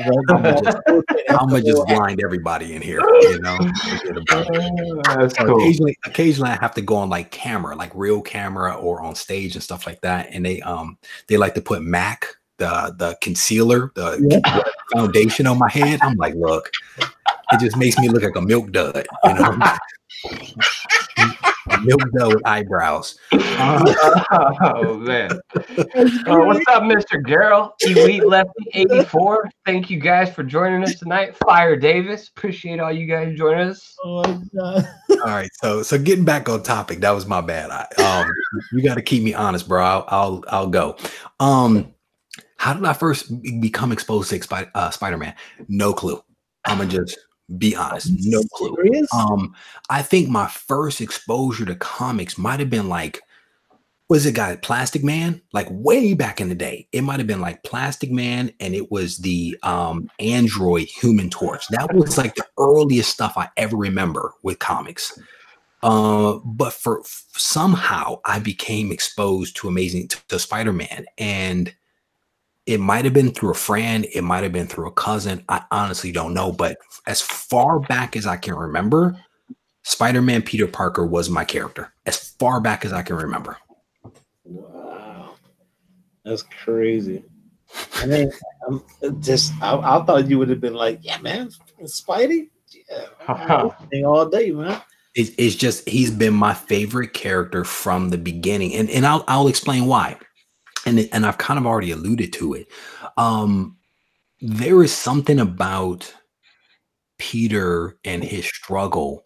I'm gonna just blind everybody in here, you know. That's cool. Occasionally, I have to go on like camera, like real camera, or on stage and stuff like that. And they like to put MAC, the concealer, the foundation on my head. I'm like, look, it just makes me look like a milk dud, you know. Milk dud with eyebrows. Oh man! What's up, Mr. Gerald? Elite Lefty 84. Thank you guys for joining us tonight. Fire Davis, appreciate all you guys joining us. Oh my God. All right, so getting back on topic, that was my bad. You got to keep me honest, bro. I'll go. How did I first become exposed to Spider-Man? No clue. I'm gonna just be honest, no clue. I think my first exposure to comics might have been like, was it got Plastic Man? Like way back in the day, it might have been like Plastic Man, and it was the Android Human Torch. That was like the earliest stuff I ever remember with comics. But for somehow I became exposed to Spider-Man, and it might have been through a friend. It might have been through a cousin. I honestly don't know. But as far back as I can remember, Spider-Man Peter Parker was my character. As far back as I can remember. Wow. That's crazy. I mean, I thought you would have been like, yeah, man, Spidey? Yeah, all day, man. It's just, he's been my favorite character from the beginning. And I'll explain why. And I've kind of already alluded to it. There is something about Peter and his struggle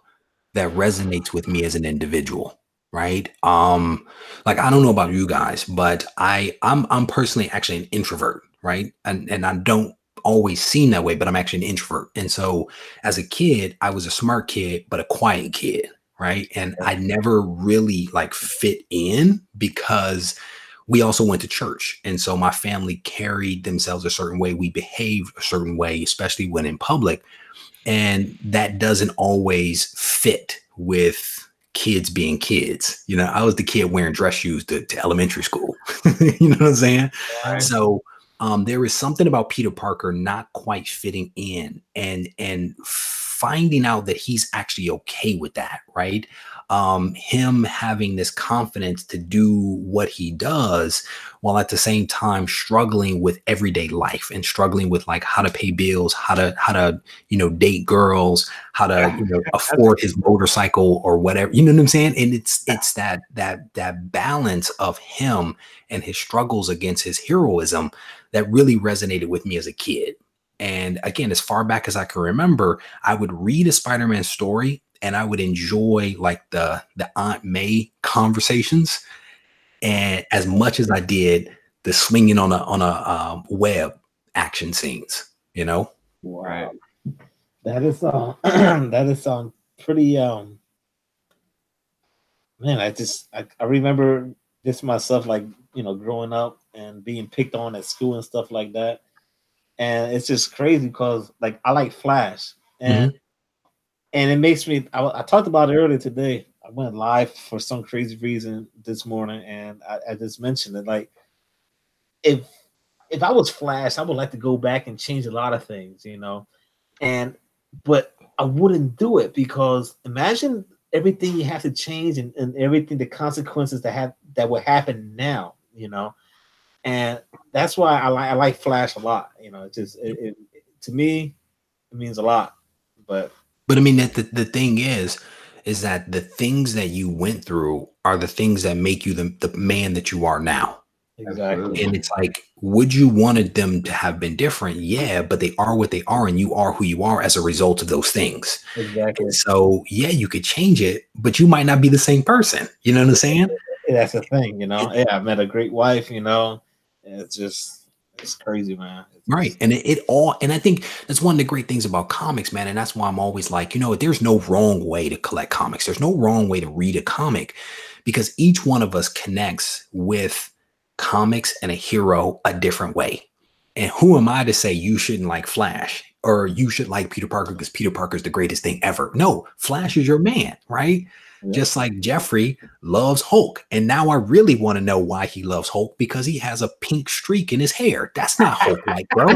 that resonates with me as an individual, right? Like, I don't know about you guys, but I'm personally actually an introvert, right? And I don't always seem that way, but I'm actually an introvert. And so as a kid, I was a smart kid, but a quiet kid, right? And I never really like fit in because we also went to church. And so my family carried themselves a certain way. We behaved a certain way, especially when in public. And that doesn't always fit with kids being kids. You know, I was the kid wearing dress shoes to elementary school. You know what I'm saying? Right. So there is something about Peter Parker not quite fitting in and finding out that he's actually okay with that, right? Him having this confidence to do what he does while at the same time struggling with everyday life and struggling with like how to pay bills, how to, you know, date girls, how to, you know, afford his motorcycle or whatever, you know what I'm saying? And it's that balance of him and his struggles against his heroism that really resonated with me as a kid. And again, as far back as I can remember, I would read a Spider-Man story and I would enjoy like the Aunt May conversations, and as much as I did the swinging on a web action scenes, you know. Wow, that is that is pretty man. I remember this myself, like, you know, growing up and being picked on at school and stuff like that, and it's just crazy because like I like Flash and. Mm-hmm. And it makes me, I talked about it earlier today. I went live for some crazy reason this morning, and I just mentioned it. Like, if I was Flash, I would like to go back and change a lot of things, you know. But I wouldn't do it because imagine everything you have to change and everything, the consequences that would happen now, you know. And that's why I like Flash a lot, you know. It just to me, it means a lot, But I mean, the thing is, is that the things that you went through are the things that make you the man that you are now. Exactly. And it's like, would you wanted them to have been different? Yeah, but they are what they are, and you are who you are as a result of those things. Exactly. And so, yeah, you could change it, but you might not be the same person. You know what I'm saying? That's the thing, you know. Yeah, I met a great wife, you know. It's crazy, man. Right. And and I think that's one of the great things about comics, man. And that's why I'm always like, there's no wrong way to collect comics. There's no wrong way to read a comic, because each one of us connects with comics and a hero a different way. And who am I to say you shouldn't like Flash or you should like Peter Parker because Peter Parker is the greatest thing ever? No, Flash is your man, right? Yeah. Just like Jeffrey loves Hulk. And now I really want to know why he loves Hulk, because he has a pink streak in his hair. That's not Hulk-like, bro.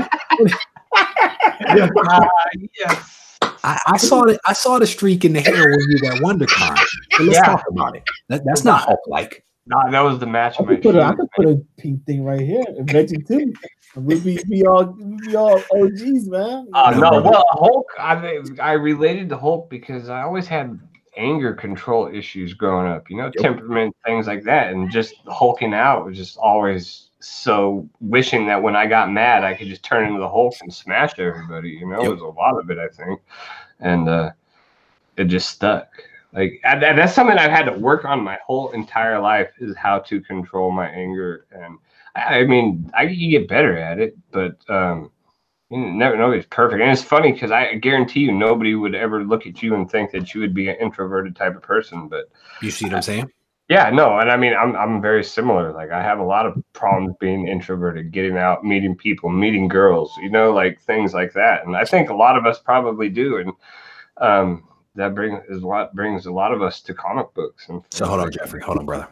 Yes. I saw the streak in the hair when you were at WonderCon. So let's talk about it. That's not Hulk-like. No, that was the match. I could put a pink thing right here. And Reggie too. We all OGs, man. No, well, Hulk. I related to Hulk because I always had anger control issues growing up. Temperament, things like that, and just hulking out was just always so wishing that when I got mad, I could just turn into the Hulk and smash everybody. It was a lot of it, I think, and it just stuck. Like that's something I've had to work on my whole entire life, is how to control my anger. And I mean, you get better at it, but nobody's perfect. And it's funny because I guarantee you nobody would ever look at you and think that you would be an introverted type of person. But you see what I'm saying? Yeah, no, and I mean, I'm very similar. Like I have a lot of problems being introverted, getting out, meeting people, meeting girls, like things like that. And I think a lot of us probably do. And that brings a lot of us to comic books. So hold on, Jeffrey. Hold on, brother.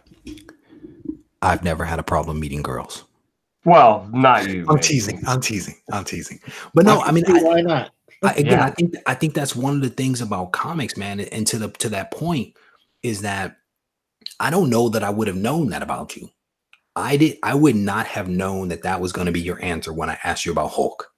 I've never had a problem meeting girls. Well, not you. I'm teasing. But no, I mean, why not? I think that's one of the things about comics, man. And to that point is that I don't know that I would have known that about you. I would not have known that was going to be your answer when I asked you about Hulk.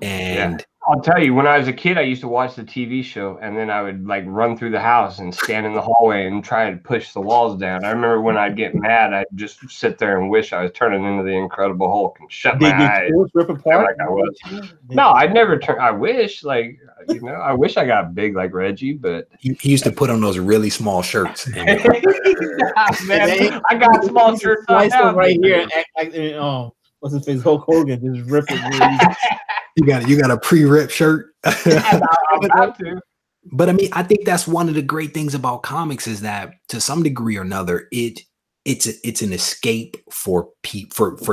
And I'll tell you, when I was a kid, I used to watch the TV show, and then I would like run through the house and stand in the hallway and try and push the walls down. I remember when I'd get mad, I'd just sit there and wish I was turning into the Incredible Hulk and shut my eyes. Rip apart? Like I was. No, I'd never turn. I wish, I wish I got big like Reggie, but he used to put on those really small shirts. Man, I got small shirts right here. What's his face? Hulk Hogan just rip it. You got a pre-rip shirt. I'm about to. But I mean, I think that's one of the great things about comics is that to some degree or another, it's an escape for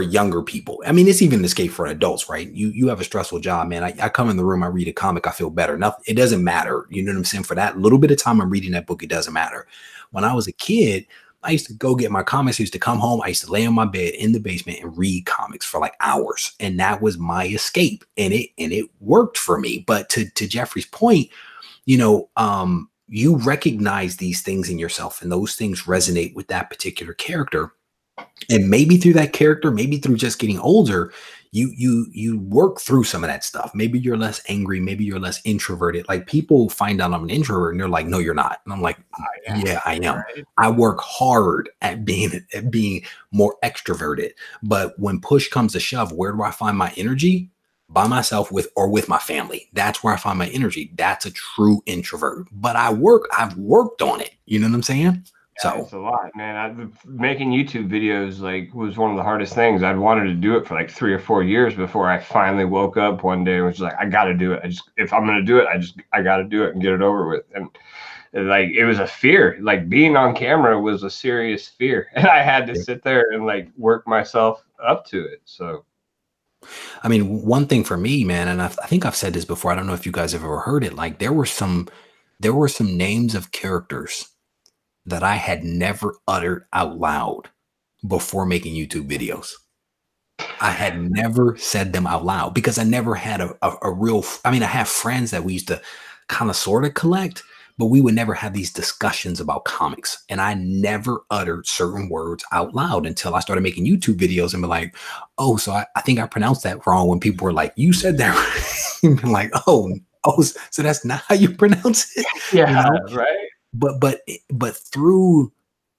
younger people. I mean, it's even an escape for adults, right? You have a stressful job, man. I come in the room, I read a comic, I feel better. Nothing, it doesn't matter. You know what I'm saying? For that little bit of time I'm reading that book, it doesn't matter. When I was a kid, I used to go get my comics. I used to come home. I used to lay on my bed in the basement and read comics for like hours. And that was my escape. And it worked for me. But to Jeffrey's point, you recognize these things in yourself and those things resonate with that particular character. And maybe through that character, maybe through just getting older, you work through some of that stuff. Maybe you're less angry. Maybe you're less introverted. Like people find out I'm an introvert and they're like, no, you're not. And I'm like, yeah, I am. Right. I work hard at being more extroverted. But when push comes to shove, where do I find my energy? By myself with my family. That's where I find my energy. That's a true introvert. But I've worked on it. You know what I'm saying? So it's a lot, man. Making YouTube videos was one of the hardest things. I'd wanted to do it for like 3 or 4 years before I finally woke up one day and was like, I got to do it. If I'm going to do it, I got to do it and get it over with. And it was a fear. Like being on camera was a serious fear, and I had to sit there and work myself up to it. So, I mean, one thing for me, man, and I think I've said this before. I don't know if you guys have ever heard it. Like there were some names of characters that I had never uttered out loud before making YouTube videos. I had never said them out loud because I never had a real, I mean, I have friends that we used to kind of sort of collect, but we would never have these discussions about comics. And I never uttered certain words out loud until I started making YouTube videos and be like, oh, so I think I pronounced that wrong when people were like, you said that. And like, oh, so that's not how you pronounce it. Yeah, right. but through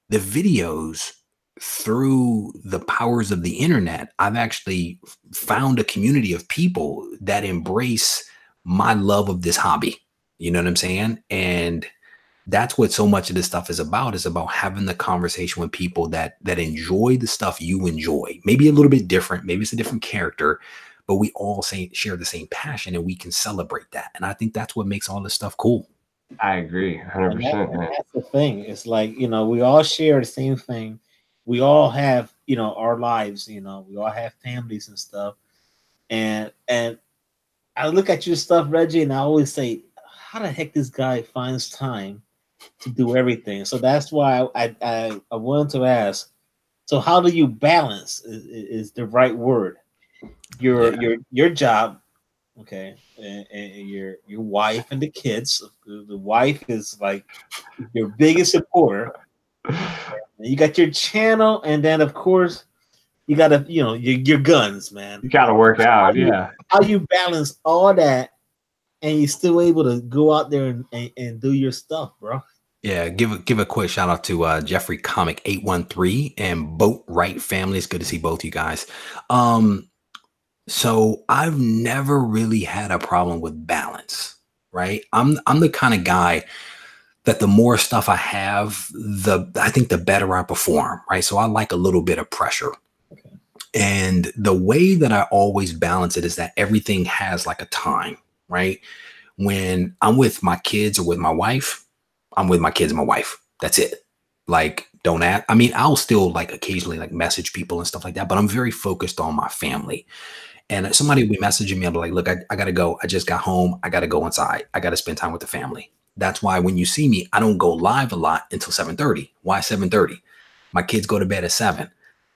the videos, through the powers of the internet, I've actually found a community of people that embrace my love of this hobby. You know what I'm saying? And that's what so much of this stuff is about having the conversation with people that enjoy the stuff you enjoy. Maybe a little bit different, maybe it's a different character, but we all share the same passion and we can celebrate that. And I think that's what makes all this stuff cool. I agree 100%, man. That's the thing. It's like, we all share the same thing. We all have, our lives, we all have families and stuff. And I look at your stuff, Reggie, and I always say, how the heck this guy finds time to do everything? So that's why I wanted to ask, so how do you balance is the right word? Your job, okay, and your wife and the kids. The wife is like your biggest supporter. You got your channel, and then of course you gotta, your guns, man. You gotta work out, How you balance all that, and you're still able to go out there and do your stuff, bro? Yeah, give a quick shout out to Jeffrey Comic 813 and Boat Right family. It's good to see both you guys. So I've never really had a problem with balance, right? I'm the kind of guy that the more stuff I have, I think the better I perform, right? So I like a little bit of pressure. Okay. And the way that I always balance it is that everything has like a time, right? When I'm with my kids or with my wife, I'm with my kids and my wife. That's it. Like, don't ask. I mean, I'll still like occasionally like message people and stuff like that, but I'm very focused on my family. And somebody will be messaging me. I'm like, look, I got to go. I just got home. I got to go inside. I got to spend time with the family. That's why when you see me, I don't go live a lot until 7:30. Why 7:30? My kids go to bed at 7.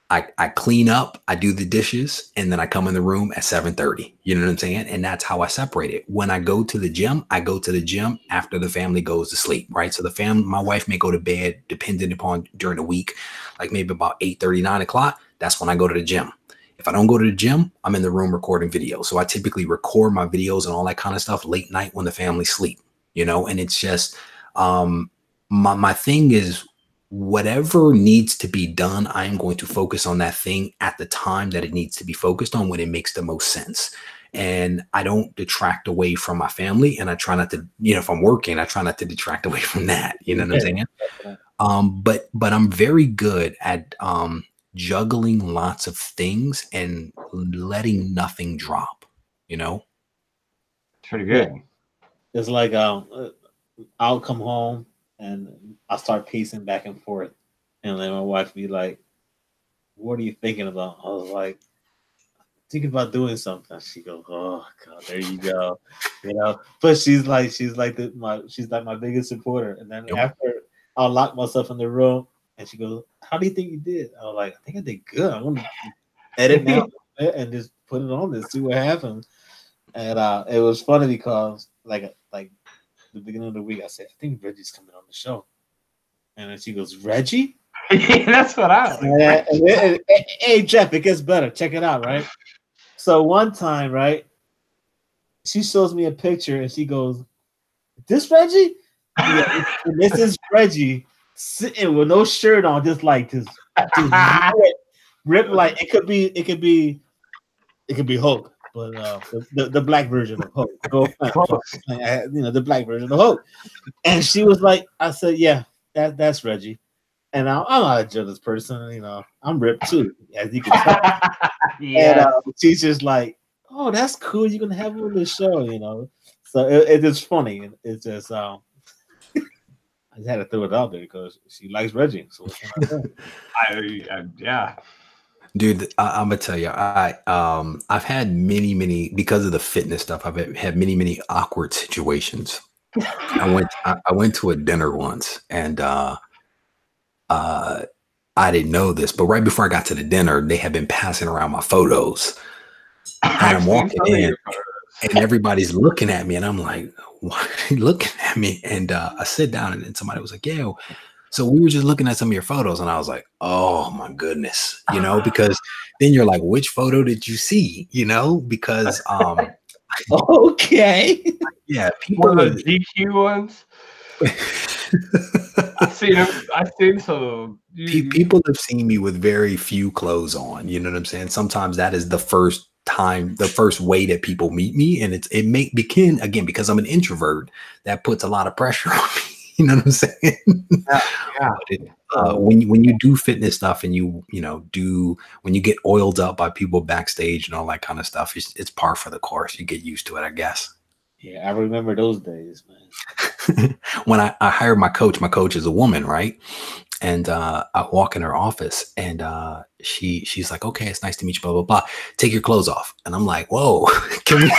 I clean up, I do the dishes, and then I come in the room at 7:30. You know what I'm saying? And that's how I separate it. When I go to the gym, I go to the gym after the family goes to sleep, right? So my wife may go to bed, depending upon during the week, like maybe about 8:30, 9 o'clock. That's when I go to the gym. If I don't go to the gym, I'm in the room recording videos. So I typically record my videos and all that kind of stuff late night when the family sleep, and it's just, my thing is, whatever needs to be done, I am going to focus on that thing at the time that it needs to be focused on when it makes the most sense. And I don't detract away from my family. And I try not to, if I'm working, I try not to detract away from that. You know what I'm saying? But I'm very good at juggling lots of things and letting nothing drop, Pretty good. It's like I'll come home and I'll start pacing back and forth, and then my wife be like, "What are you thinking about?" I was like, "Thinking about doing something." She goes, "Oh God, there you go," But she's like my biggest supporter. And then after I'll lock myself in the room, and she goes, "How do you think you did?" I was like, "I think I did good. I'm gonna edit now and just put it on and see what happens." And it was funny because like the beginning of the week, I said, "I think Reggie's coming on the show," and then she goes, "Reggie?" That's what I was like. Hey Jeff, it gets better. Check it out, right? So one time, right, she shows me a picture and she goes, "This Reggie?" Yeah, and this is Reggie sitting with no shirt on, just rip like it could be Hulk. But the black version of Hulk, the black version of Hulk. And she was like, I said, "Yeah, that's Reggie." And I'm not a jealous person, I'm ripped too, as you can tell. And she's just like, "Oh, that's cool. You're gonna have him on the show, So it is funny. It's just I just had to throw it out there because she likes Reggie. So what can I say? Yeah. Dude, I'm gonna tell you, I've had many, because of the fitness stuff, I've had many awkward situations. I went to a dinner once, and I didn't know this, but right before I got to the dinner, they had been passing around my photos, and I'm walking in, and everybody's looking at me, and I'm like, "Why are they looking at me?" And I sit down, and then somebody was like, "Yeah, so we were just looking at some of your photos," and I was like, "Oh my goodness," because then you're like, "Which photo did you see?" Because okay, yeah, people one of the GQ ones. I've seen some. People have seen me with very few clothes on. You know what I'm saying? Sometimes that is the first way that people meet me, and it may begin again because I'm an introvert. That puts a lot of pressure on me. You know what I'm saying? Yeah. When you do fitness stuff and when you get oiled up by people backstage and all that kind of stuff, it's par for the course. You get used to it, I guess. Yeah, I remember those days, man. When I hired my coach is a woman, right? And I walk in her office and she's like, okay, it's nice to meet you, blah, blah, blah. Take your clothes off. And I'm like, whoa, can we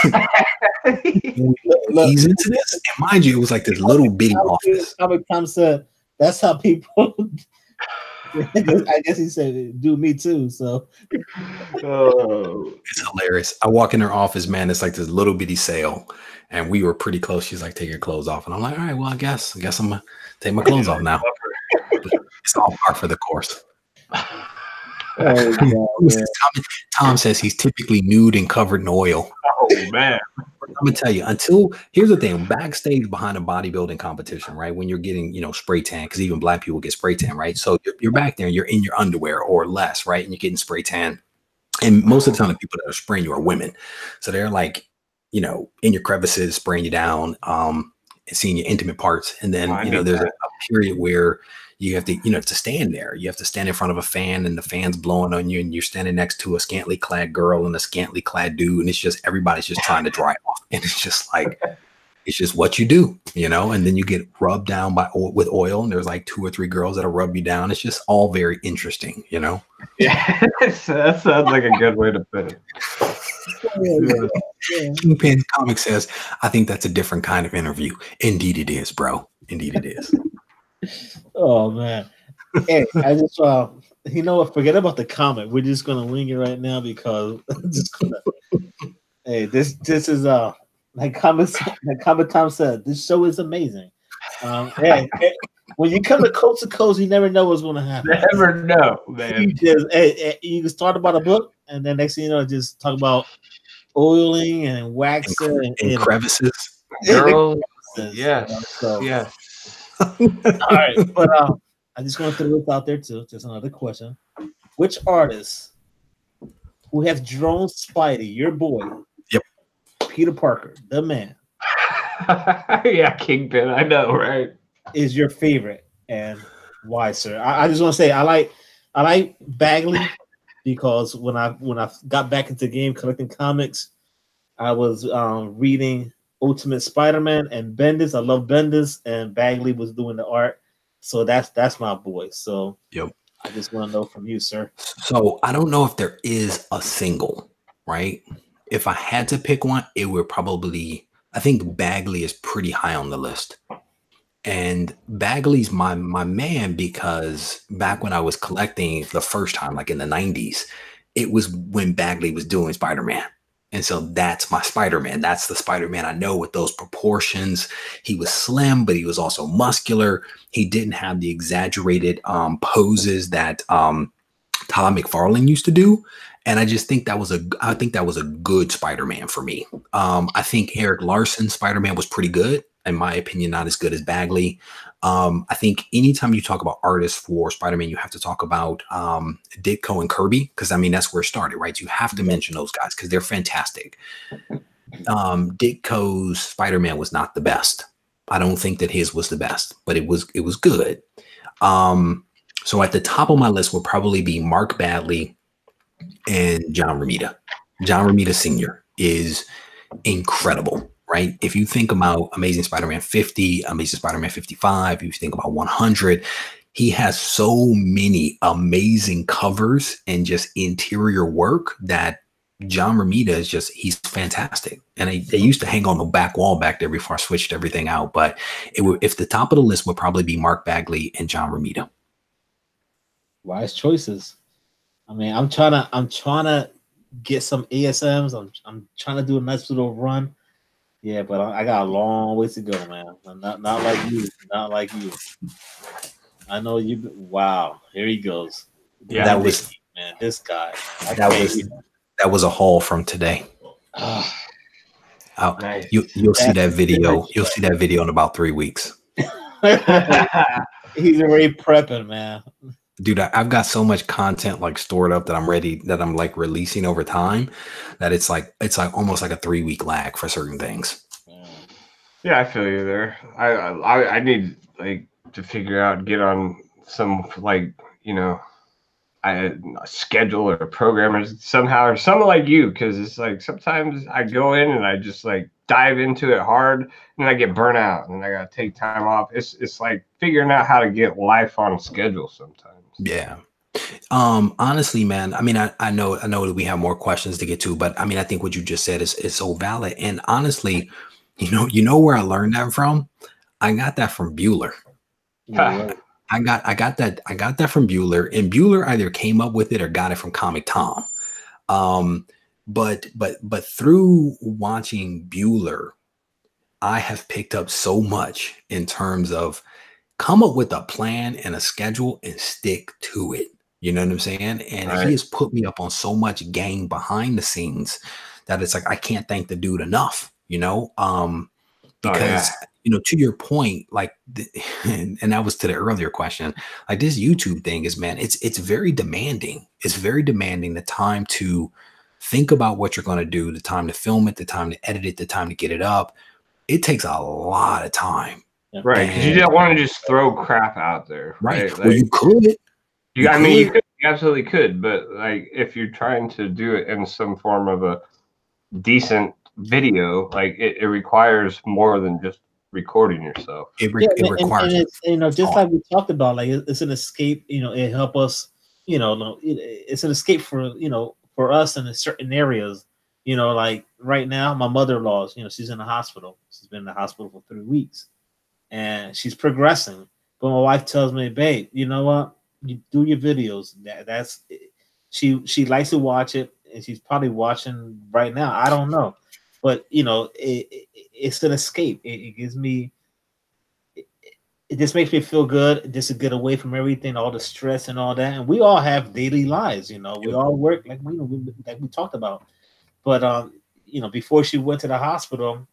ease into this? And mind you, it was like this little bitty office. Tom said, that's how people, I guess he said, do me too. So it's hilarious. I walk in her office, man, it's like this little bitty sale. And we were pretty close. She's like, take your clothes off. And I'm like, all right, well, I guess I'm going to take my clothes off now. It's all par for the course. Tom says he's typically nude and covered in oil. Oh, man. I'm going to tell you, here's the thing, backstage behind a bodybuilding competition, right? When you're getting, spray tan, because even black people get spray tan, right? So you're back there and you're in your underwear or less, right? And you're getting spray tan. And most of the time, the people that are spraying you are women. So they're like, in your crevices, spraying you down, seeing your intimate parts. And then, there's a period where you have to stand there. You have to stand in front of a fan and the fan's blowing on you and you're standing next to a scantily clad girl and a scantily clad dude. And it's just, everybody's just trying to dry off. And it's just like, it's just what you do, and then you get rubbed down with oil and there's like 2 or 3 girls that'll rub you down. It's just all very interesting, Yeah, that sounds like a good way to put it. Kingpin Comic says, I think that's a different kind of interview. Indeed it is, bro. Indeed it is. Oh man. Hey, I just forget about the comment. We're just gonna linger right now because hey, this is like comment Tom said, this show is amazing. Hey, when you come to coast, you never know what's gonna happen. Never know, man. You can start about a book and then next thing you know, just talk about oiling and waxing and crevices. Girls. Yeah. Yeah. All right, but I just want to throw this out there too. Just another question: which artist who has drawn Spidey, your boy, Peter Parker, the man, yeah, Kingpin, I know, right? is your favorite and why, sir? I just want to say I like Bagley because when I got back into the game collecting comics, I was reading Ultimate Spider-Man and Bendis. I love Bendis, and Bagley was doing the art. So that's my boy. So I just want to know from you, sir. So I don't know if there is a single, right? If I had to pick one, it would probably, I think Bagley is pretty high on the list. And Bagley's my man because back when I was collecting the first time, like in the 90s, it was when Bagley was doing Spider-Man. And so that's my Spider-Man. That's the Spider-Man I know with those proportions. He was slim, but he was also muscular. He didn't have the exaggerated poses that Todd McFarlane used to do. And I just think that was a good Spider-Man for me. I think Eric Larson's Spider-Man was pretty good. In my opinion, not as good as Bagley. I think anytime you talk about artists for Spider-Man, you have to talk about Ditko and Kirby, because I mean that's where it started, right? You have to mention those guys because they're fantastic. Ditko's Spider-Man was not the best. I don't think that his was the best, but it was good. So at the top of my list would probably be Mark Bagley and John Romita. John Romita Sr. is incredible. Right? If you think about Amazing Spider-Man 50, Amazing Spider-Man 55, if you think about 100, he has so many amazing covers and just interior work that John Romita is just, he's fantastic. And they used to hang on the back wall back there before I switched everything out. But if the top of the list would probably be Mark Bagley and John Romita. Wise choices. I mean, I'm trying to get some ASMs. I'm trying to do a nice little run. Yeah, but I got a long ways to go, man. Not like you. Not like you. I know you. Wow, here he goes. Yeah, that was man. This guy. That was a haul from today. Nice. You'll see that video. You'll see that video in about 3 weeks. He's already prepping, man. Dude, I've got so much content like stored up that I'm ready, that I'm like releasing over time, that it's like almost like a 3-week lag for certain things. Yeah, I feel you there. I need like to figure out, get on some like, you know, a schedule or a program or somehow, or something like you, because it's like sometimes I go in and I just like dive into it hard and then I get burnt out and I gotta take time off. It's like figuring out how to get life on schedule sometimes. Yeah. Honestly, man, I mean, I know that we have more questions to get to, but I mean, I think what you just said is so valid. And honestly, you know where I learned that from? I got that from Bueller. Yeah, I got that from Bueller, and Bueller either came up with it or got it from Comic Tom. But through watching Bueller, I have picked up so much in terms of come up with a plan and a schedule and stick to it. You know what I'm saying? And Right. he has put me up on so much game behind the scenes that it's like I can't thank the dude enough, you know? Because you know, to your point, like and that was to the earlier question, like this YouTube thing is, man, it's very demanding. It's very demanding, the time to think about what you're going to do, the time to film it, the time to edit it, the time to get it up. It takes a lot of time. Right, because you don't want to just throw crap out there, right? Well, Like, you could. I mean, you absolutely could, but like if you're trying to do it in some form of a decent video, like it requires more than just recording yourself. It requires, and it's, you know, just like we talked about, like it's an escape. You know, it help us. You know, it's an escape for, you know, for us in certain areas. You know, like right now, my mother-in-law's, you know, she's in the hospital. She's been in the hospital for 3 weeks, and she's progressing. But my wife tells me, "Babe, you know what? You do your videos. That's she likes to watch it, and she's probably watching right now. I don't know, but you know, it's an escape. It gives me, it just makes me feel good, just to get away from everything, all the stress and all that. And we all have daily lives, you know. We all work like we talked about. But you know, before she went to the hospital,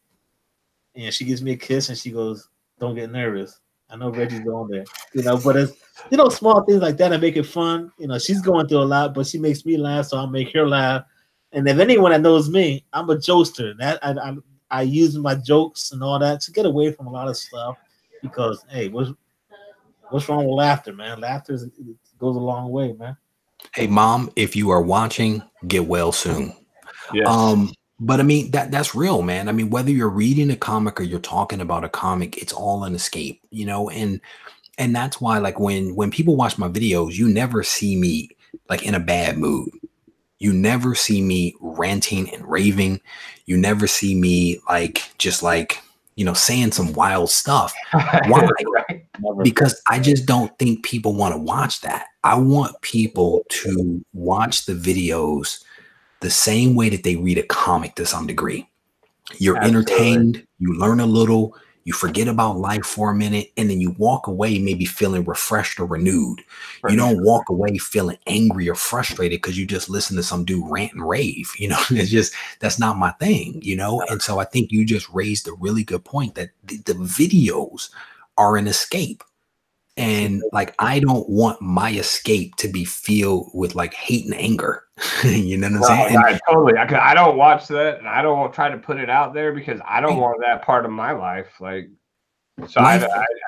and she gives me a kiss and she goes, "Don't get nervous. I know Reggie's on there." You know, but it's, you know, small things like that that make it fun. You know, she's going through a lot, but she makes me laugh, so I'll make her laugh. And if anyone that knows me, I'm a jokester. That I use my jokes and all that to get away from a lot of stuff, because hey, what's wrong with laughter, man? Laughter goes a long way, man. Hey, Mom, if you are watching, get well soon. Yes. But I mean, that's real, man. I mean, whether you're reading a comic or you're talking about a comic, it's all an escape, you know. And that's why, like, when people watch my videos, you never see me like in a bad mood. You never see me ranting and raving. You never see me like just like, you know, saying some wild stuff. Why? Right. Because I just don't think people want to watch that. I want people to watch the videos the same way that they read a comic to some degree. You're entertained, you learn a little, you forget about life for a minute, and then you walk away maybe feeling refreshed or renewed. You don't walk away feeling angry or frustrated because you just listen to some dude rant and rave. You know, it's just, that's not my thing, you know? And so I think you just raised a really good point that the videos are an escape. And like, I don't want my escape to be filled with like hate and anger. You know what I'm saying? I totally. I don't watch that, and I don't try to put it out there because I don't want that part of my life. Like, so I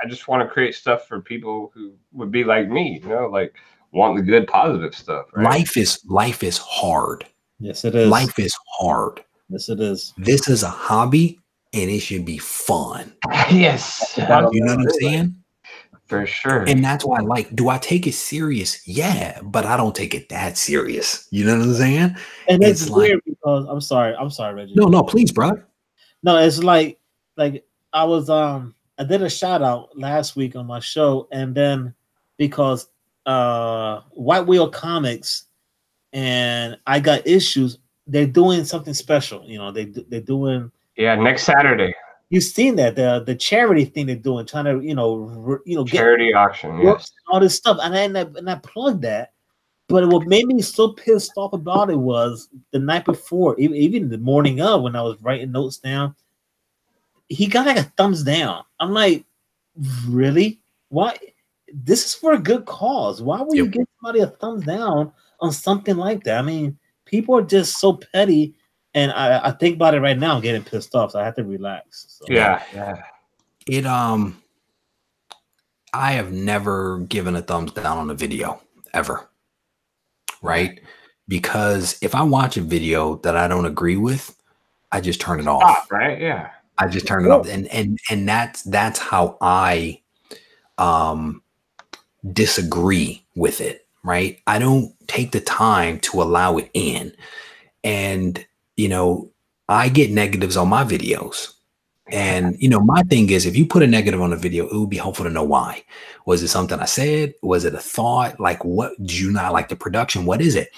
just want to create stuff for people who would be like me, you know, like want the good, positive stuff. Right? Life is hard. Yes, it is. Life is hard. Yes, it is. This is a hobby, and it should be fun. Yes. You know what I'm saying? For sure. And that's why, like, do I take it serious? Yeah, but I don't take it that serious. You know what I'm saying? And it's weird because I'm sorry, Reggie. No, please, brother. No, it's like I was I did a shout out last week on my show, and then because White Wheel Comics and I Got Issues, they're doing something special. You know, they're doing next Saturday. You've seen that the charity thing they're doing, trying to get charity auction, yes, all this stuff, and I plugged that. But what made me so pissed off about it was the night before, even the morning of, when I was writing notes down, he got like a thumbs down. I'm like, really? Why? This is for a good cause. Why would you give somebody a thumbs down on something like that? I mean, people are just so petty, and I think about it right now. I'm getting pissed off, so I have to relax. So. Yeah. It I have never given a thumbs down on a video ever, right? Because if I watch a video that I don't agree with, I just turn it off. Right? Yeah. I just turn it off, and that's how I disagree with it, right? I don't take the time to allow it in. And, you know, I get negatives on my videos. And, you know, my thing is, if you put a negative on a video, it would be helpful to know why. Was it something I said? Was it a thought? Like, what do you not like the production? What is it?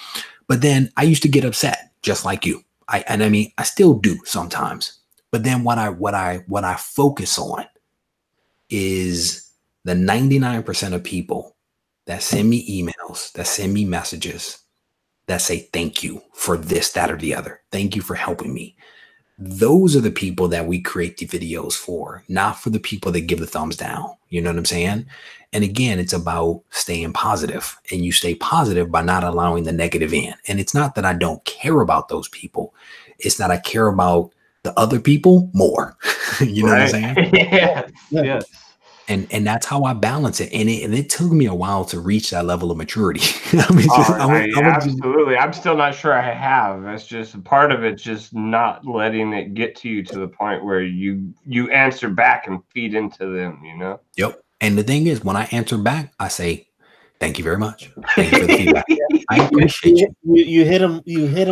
But then I used to get upset just like you. I mean, I still do sometimes. But then what I focus on is the 99% of people that send me emails, that send me messages, that say thank you for this, that, or the other. Thank you for helping me. Those are the people that we create the videos for, not for the people that give the thumbs down. You know what I'm saying? And again, it's about staying positive, and you stay positive by not allowing the negative in. And it's not that I don't care about those people. It's that I care about the other people more. You know what I'm saying? Yeah. And that's how I balance it. And it took me a while to reach that level of maturity. Absolutely. I'm still not sure I have. That's just part of it, just not letting it get to you to the point where you answer back and feed into them, you know? Yep. And the thing is, when I answer back, I say, thank you very much. Thank you for the feedback. I appreciate you. You hit him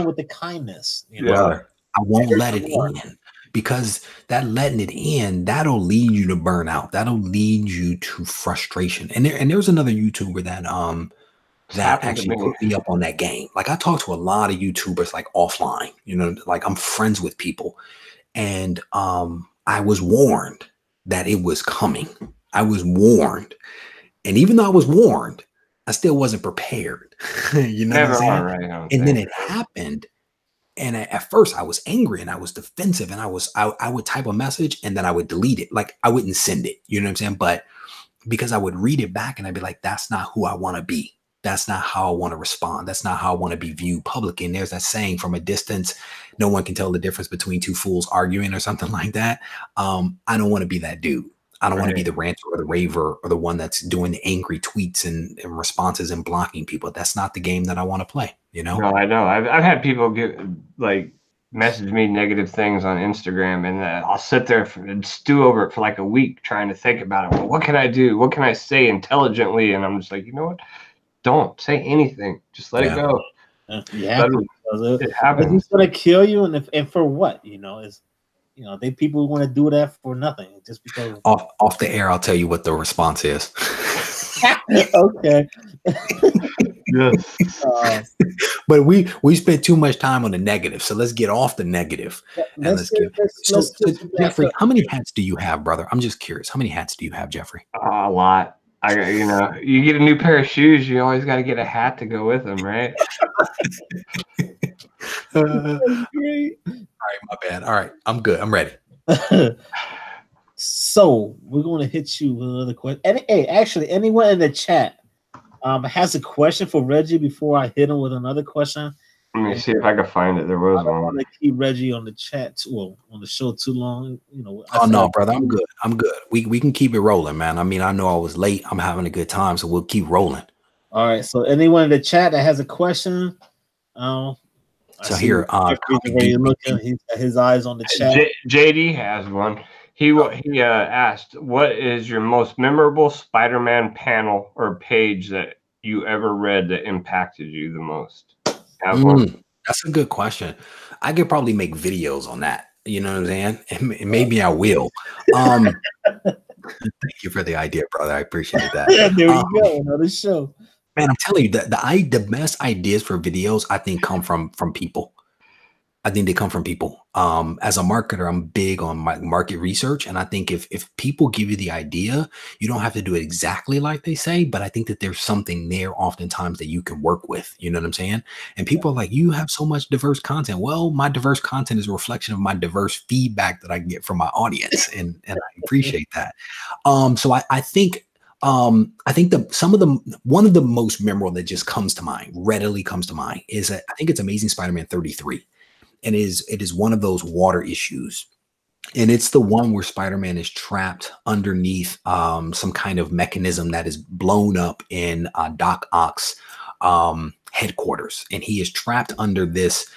with the kindness. You know? Brother, I won't let it in. Because that letting it in, that'll lead you to burnout. That'll lead you to frustration. And there's another YouTuber that actually put me up on that game. Like, I talk to a lot of YouTubers like offline, you know, like I'm friends with people. And I was warned that it was coming. I was warned. And even though I was warned, I still wasn't prepared. You know what I'm saying? Right, and then it happened. And at first I was angry and I was defensive, and I would type a message and then I would delete it. Like, I wouldn't send it, you know what I'm saying? But because I would read it back and I'd be like, that's not who I want to be. That's not how I want to respond. That's not how I want to be viewed publicly. And there's that saying, from a distance, no one can tell the difference between two fools arguing, or something like that. I don't want to be that dude. I don't want to be the ranter or the raver or the one that's doing the angry tweets and responses and blocking people. That's not the game that I want to play, you know? No, I know. I've had people message me negative things on Instagram, and I'll sit there and stew over it for like a week trying to think about it. Well, what can I do? What can I say intelligently? And I'm just like, you know what? Don't say anything. Just let it go. Yeah, it happens. He's gonna kill you, and for what? You know, they people want to do that for nothing, just because. Off the air, I'll tell you what the response is. Okay. But we spent too much time on the negative, so let's get off the negative. So Jeffrey, how many hats do you have, brother? I'm just curious. How many hats do you have, Jeffrey? A lot. You get a new pair of shoes, you always got to get a hat to go with them, right? All right, my bad. All right, I'm good. I'm ready. So we're going to hit you with another question. And hey, actually, anyone in the chat has a question for Reggie before I hit him with another question? Let me see if I can find it. There was one. I don't want to keep Reggie on the chat, on the show too long. You know. Oh no, brother, I'm good. I'm good. We can keep it rolling, man. I mean, I know I was late. I'm having a good time, so we'll keep rolling. All right. So anyone in the chat that has a question, so here, he's got his eyes on the chat. JD has one. He asked, "What is your most memorable Spider-Man panel or page that you ever read that impacted you the most?" That's a good question. I could probably make videos on that. You know what I'm saying? And maybe I will. Thank you for the idea, brother. I appreciate that. Yeah, there you go. Another show. Man, I'm telling you that the best ideas for videos, I think, come from people. I think they come from people. As a marketer, I'm big on my market research. And I think if people give you the idea, you don't have to do it exactly like they say, but I think that there's something there oftentimes that you can work with. You know what I'm saying? And people are like, you have so much diverse content. Well, my diverse content is a reflection of my diverse feedback that I get from my audience. And I appreciate that. So I think one of the most memorable that just comes to mind, readily comes to mind, is I think it's Amazing Spider-Man 33. And it is one of those water issues. And it's the one where Spider-Man is trapped underneath some kind of mechanism that is blown up in Doc Ock's headquarters. And he is trapped under this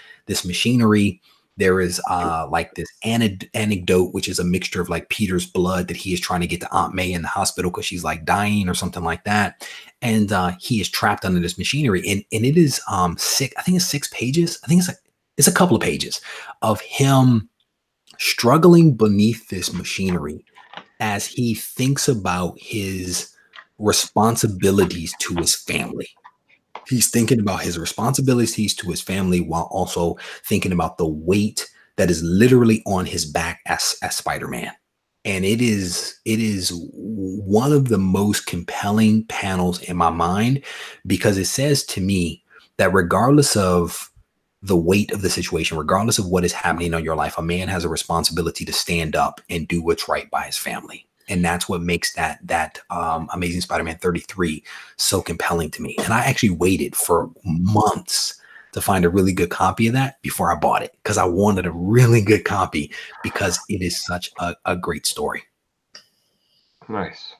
machinery. There is like this anecdote, which is a mixture of like Peter's blood that he is trying to get to Aunt May in the hospital because she's like dying or something like that. And he is trapped under this machinery. And it is I think it's 6 pages. I think it's a couple of pages of him struggling beneath this machinery as he thinks about his responsibilities to his family. He's thinking about his responsibilities to his family while also thinking about the weight that is literally on his back as Spider-Man. And it is one of the most compelling panels in my mind, because it says to me that regardless of the weight of the situation, regardless of what is happening in your life, a man has a responsibility to stand up and do what's right by his family. And that's what makes that Amazing Spider-Man 33 so compelling to me. And I actually waited for months to find a really good copy of that before I bought it, because I wanted a really good copy because it is such a great story. Nice.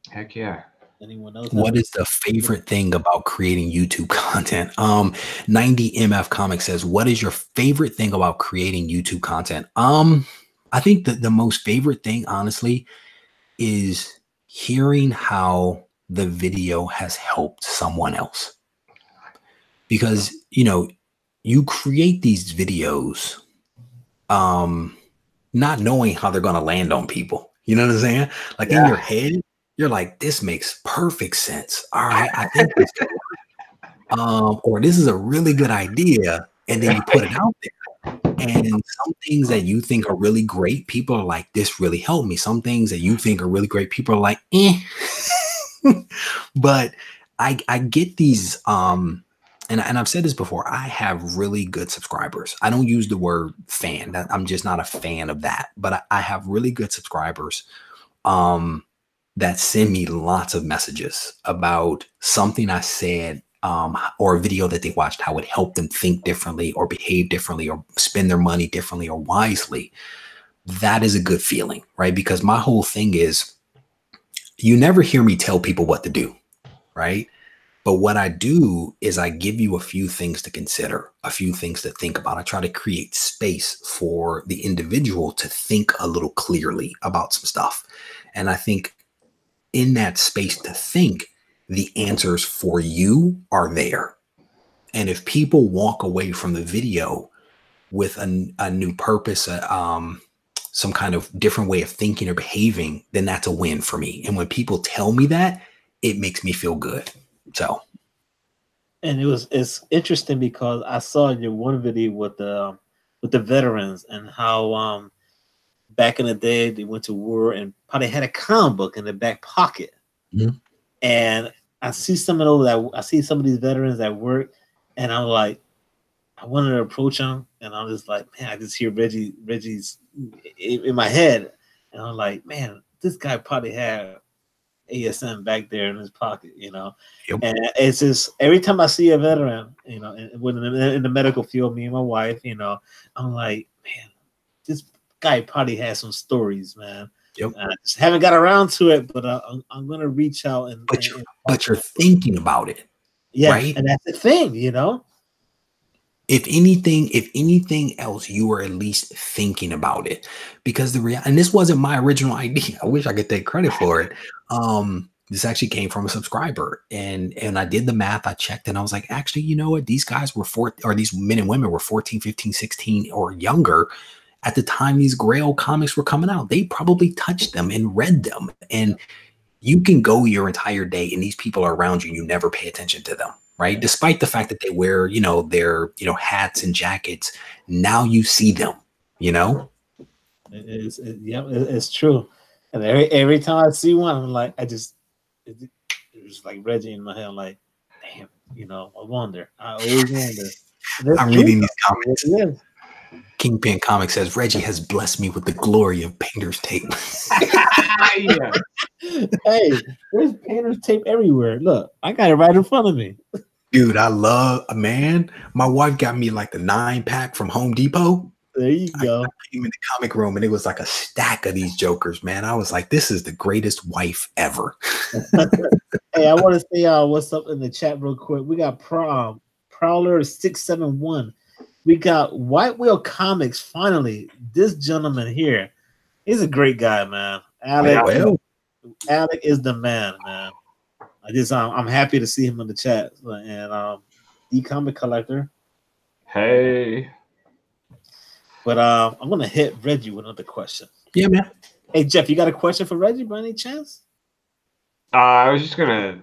Heck yeah. Anyone else? What is the favorite thing about creating YouTube content? 90MF Comics says, what is your favorite thing about creating YouTube content? I think that the most favorite thing, honestly, is hearing how the video has helped someone else. Because, you know, you create these videos not knowing how they're going to land on people. You know what I'm saying? Like in your head, you're like, this makes perfect sense. All right, I think this could work. Or this is a really good idea. And then you put it out there. And some things that you think are really great, people are like, this really helped me. Some things that you think are really great, people are like, eh. But I get these, and I've said this before, I have really good subscribers. I don't use the word fan. I'm just not a fan of that. But I have really good subscribers that send me lots of messages about something I said or a video that they watched, how it helped them think differently or behave differently or spend their money differently or wisely. That is a good feeling, right? Because my whole thing is, you never hear me tell people what to do, right? But what I do is I give you a few things to consider, a few things to think about. I try to create space for the individual to think a little clearly about some stuff. And I think in that space to think, the answers for you are there. And if people walk away from the video with a new purpose, some kind of different way of thinking or behaving, then that's a win for me. And when people tell me that, it makes me feel good. So, and it's interesting because I saw your one video with the veterans and how back in the day they went to war and probably had a comic book in their back pocket. Mm-hmm. And I see some of these veterans at work, and I'm like, I wanted to approach them, and I'm just like, man, I just hear Reggie's in my head, and I'm like, man, this guy probably had ASM back there in his pocket, you know. Yep. And it's just every time I see a veteran, you know, in the medical field, me and my wife, you know, I'm like, man, this guy probably has some stories, man. Yep. I just haven't got around to it, but I'm gonna reach out but you're thinking about it, yeah, right? And that's the thing, you know. If anything else, you are at least thinking about it, because and this wasn't my original idea. I wish I could take credit for it. This actually came from a subscriber, and I did the math. I checked, and I was like, actually, you know what? These guys were these men and women were 14, 15, 16 or younger at the time these Grail comics were coming out. They probably touched them and read them, and you can go your entire day and these people are around you. You never pay attention to them, right? Despite the fact that they wear, their, hats and jackets, now you see them, It's true. And every time I see one, I'm like, it's like Reggie in my head. I'm like, damn, I wonder. I always wonder. I'm reading these comments. Yes. Kingpin Comics says Reggie has blessed me with the glory of painter's tape. Yeah. Hey, there's painter's tape everywhere. Look, I got it right in front of me. Dude, my wife got me like the 9-pack from Home Depot. There you go. I came in the comic room and it was like a stack of these jokers, man. I was like, this is the greatest wife ever. Hey, I want to say what's up in the chat real quick. We got Prowler 671. We got White Whale Comics. Finally, this gentleman here, he's a great guy, man. Alec is the man. I'm happy to see him in the chat. And the comic collector. Hey. But I'm gonna hit Reggie with another question. Yeah, man. Hey, Jeff, you got a question for Reggie by any chance? I was just gonna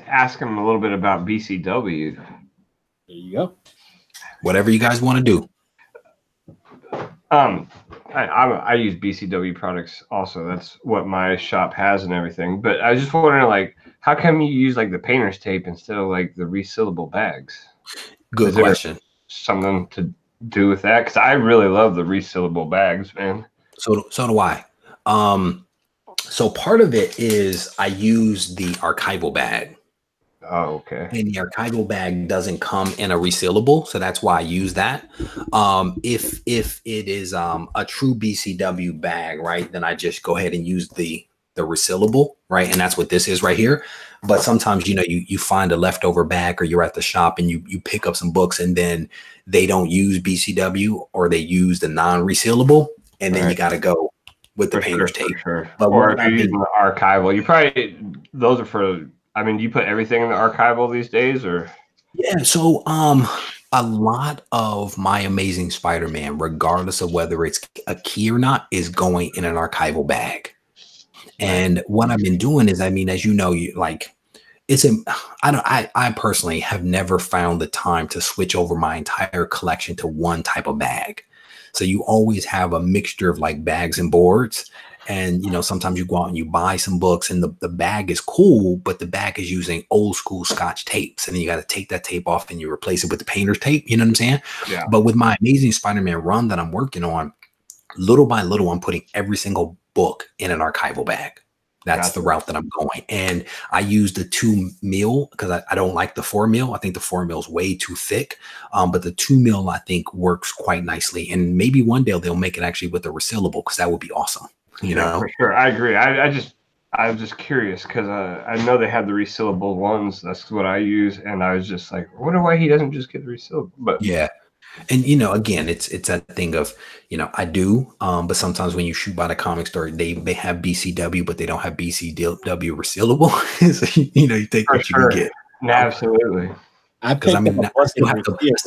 ask him a little bit about BCW. There you go. Whatever you guys want to do. I use BCW products also. That's what my shop has and everything. But I was just wondering, like, how come you use like the painter's tape instead of like the resealable bags? Good question. Something to do with that? Because I really love the resealable bags, man. So do I. So part of it is I use the archival bag. Oh, okay. And the archival bag doesn't come in a resealable, so that's why I use that. If it is a true BCW bag, right, then I just go ahead and use the resealable, right, and that's what this is right here. But sometimes you find a leftover bag, or you're at the shop and you pick up some books and then they don't use BCW or they use the non-resealable, and then you got to go with the painter's tape. Sure. But or if you're using the archival, you probably those are for. I mean, do you put everything in the archival these days, or? Yeah, so a lot of my Amazing Spider-Man, regardless of whether it's a key or not, is going in an archival bag. And what I've been doing is, I mean, as you know, I personally have never found the time to switch over my entire collection to one type of bag. So you always have a mixture of like bags and boards. And, sometimes you go out and you buy some books and the bag is cool, but the bag is using old school Scotch tapes. And then you got to take that tape off and you replace it with the painter's tape. You know what I'm saying? Yeah. But with my Amazing Spider-Man run that I'm working on, little by little, I'm putting every single book in an archival bag. That's the route that I'm going. And I use the 2 mil because I don't like the 4 mil. I think the 4 mil is way too thick. But the 2 mil, I think, works quite nicely. And maybe one day they'll make it actually with a resealable, because that would be awesome. For sure. I agree. I was just curious because I know they have the resealable ones. That's what I use. And I was just like, I wonder why he doesn't just get the resealable. But yeah. And, again, it's that thing of, I do. But sometimes when you shoot by the comic store, they have BCW, but they don't have BCW resealable. So, you take what you can get. Absolutely. Because I still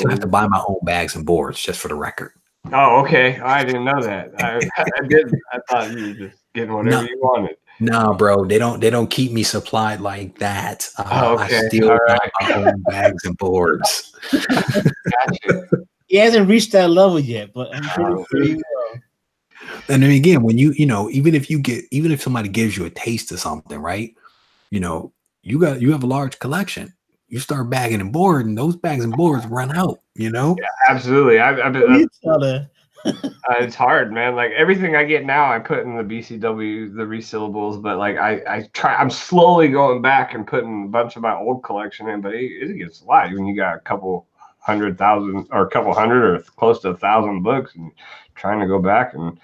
have to buy my own bags and boards, just for the record. Oh, okay. I didn't know that. I didn't. I thought you were just getting whatever you wanted. No, bro. They don't keep me supplied like that. Okay. I still buy my own bags and boards. Gotcha. He hasn't reached that level yet, but I'm pretty sure he will. And then again, when even if somebody gives you a taste of something, right? You have a large collection. You start bagging and board, and those bags and boards run out. Yeah, absolutely. It's hard, man. Like everything I get now, I put in the BCW, the resealables. But like I'm slowly going back and putting a bunch of my old collection in. But it gets a lot when you got a couple 100,000 or a couple hundred or close to 1,000 books, and trying to go back and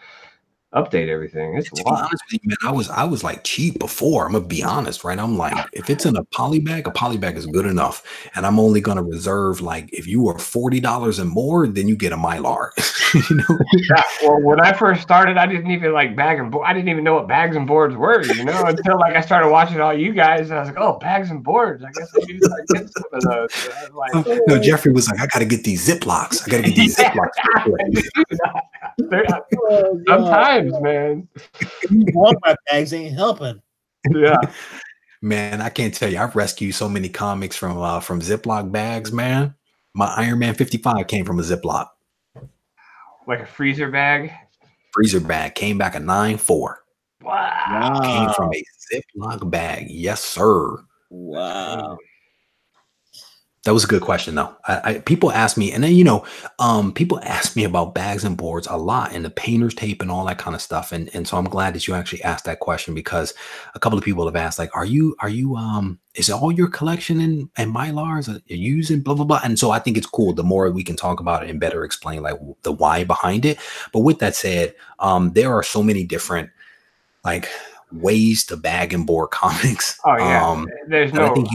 update everything. It's a lot. To be honest with you, man, I was like cheap before. I'm gonna be honest, right? I'm like, if it's in a poly bag is good enough. And I'm only gonna reserve, like, if you are $40 and more, then you get a Mylar. Yeah. Well, when I first started, I didn't even like bag and board. I didn't even know what bags and boards were, until like I started watching all you guys. And I was like, oh, bags and boards. I guess I need to start getting some of those. No, Jeffrey was like, I gotta get these Ziplocs. I gotta get these Sometimes, man. You want my bags ain't helping. Yeah. Man, I can't tell you. I've rescued so many comics from Ziploc bags, man. My Iron Man 55 came from a Ziploc. Like a freezer bag? Freezer bag. Came back a 9.4. Wow. Came from a Ziploc bag. Yes, sir. Wow. That was a good question, though. People ask me, and then people ask me about bags and boards a lot, and the painter's tape and all that kind of stuff. And so I'm glad that you actually asked that question, because a couple of people have asked, like, are you is it all your collection and Mylars are you using blah blah blah? And so I think it's cool. The more we can talk about it and better explain like the why behind it. But with that said, there are so many different like ways to bag and board comics. Oh yeah, there's no. I think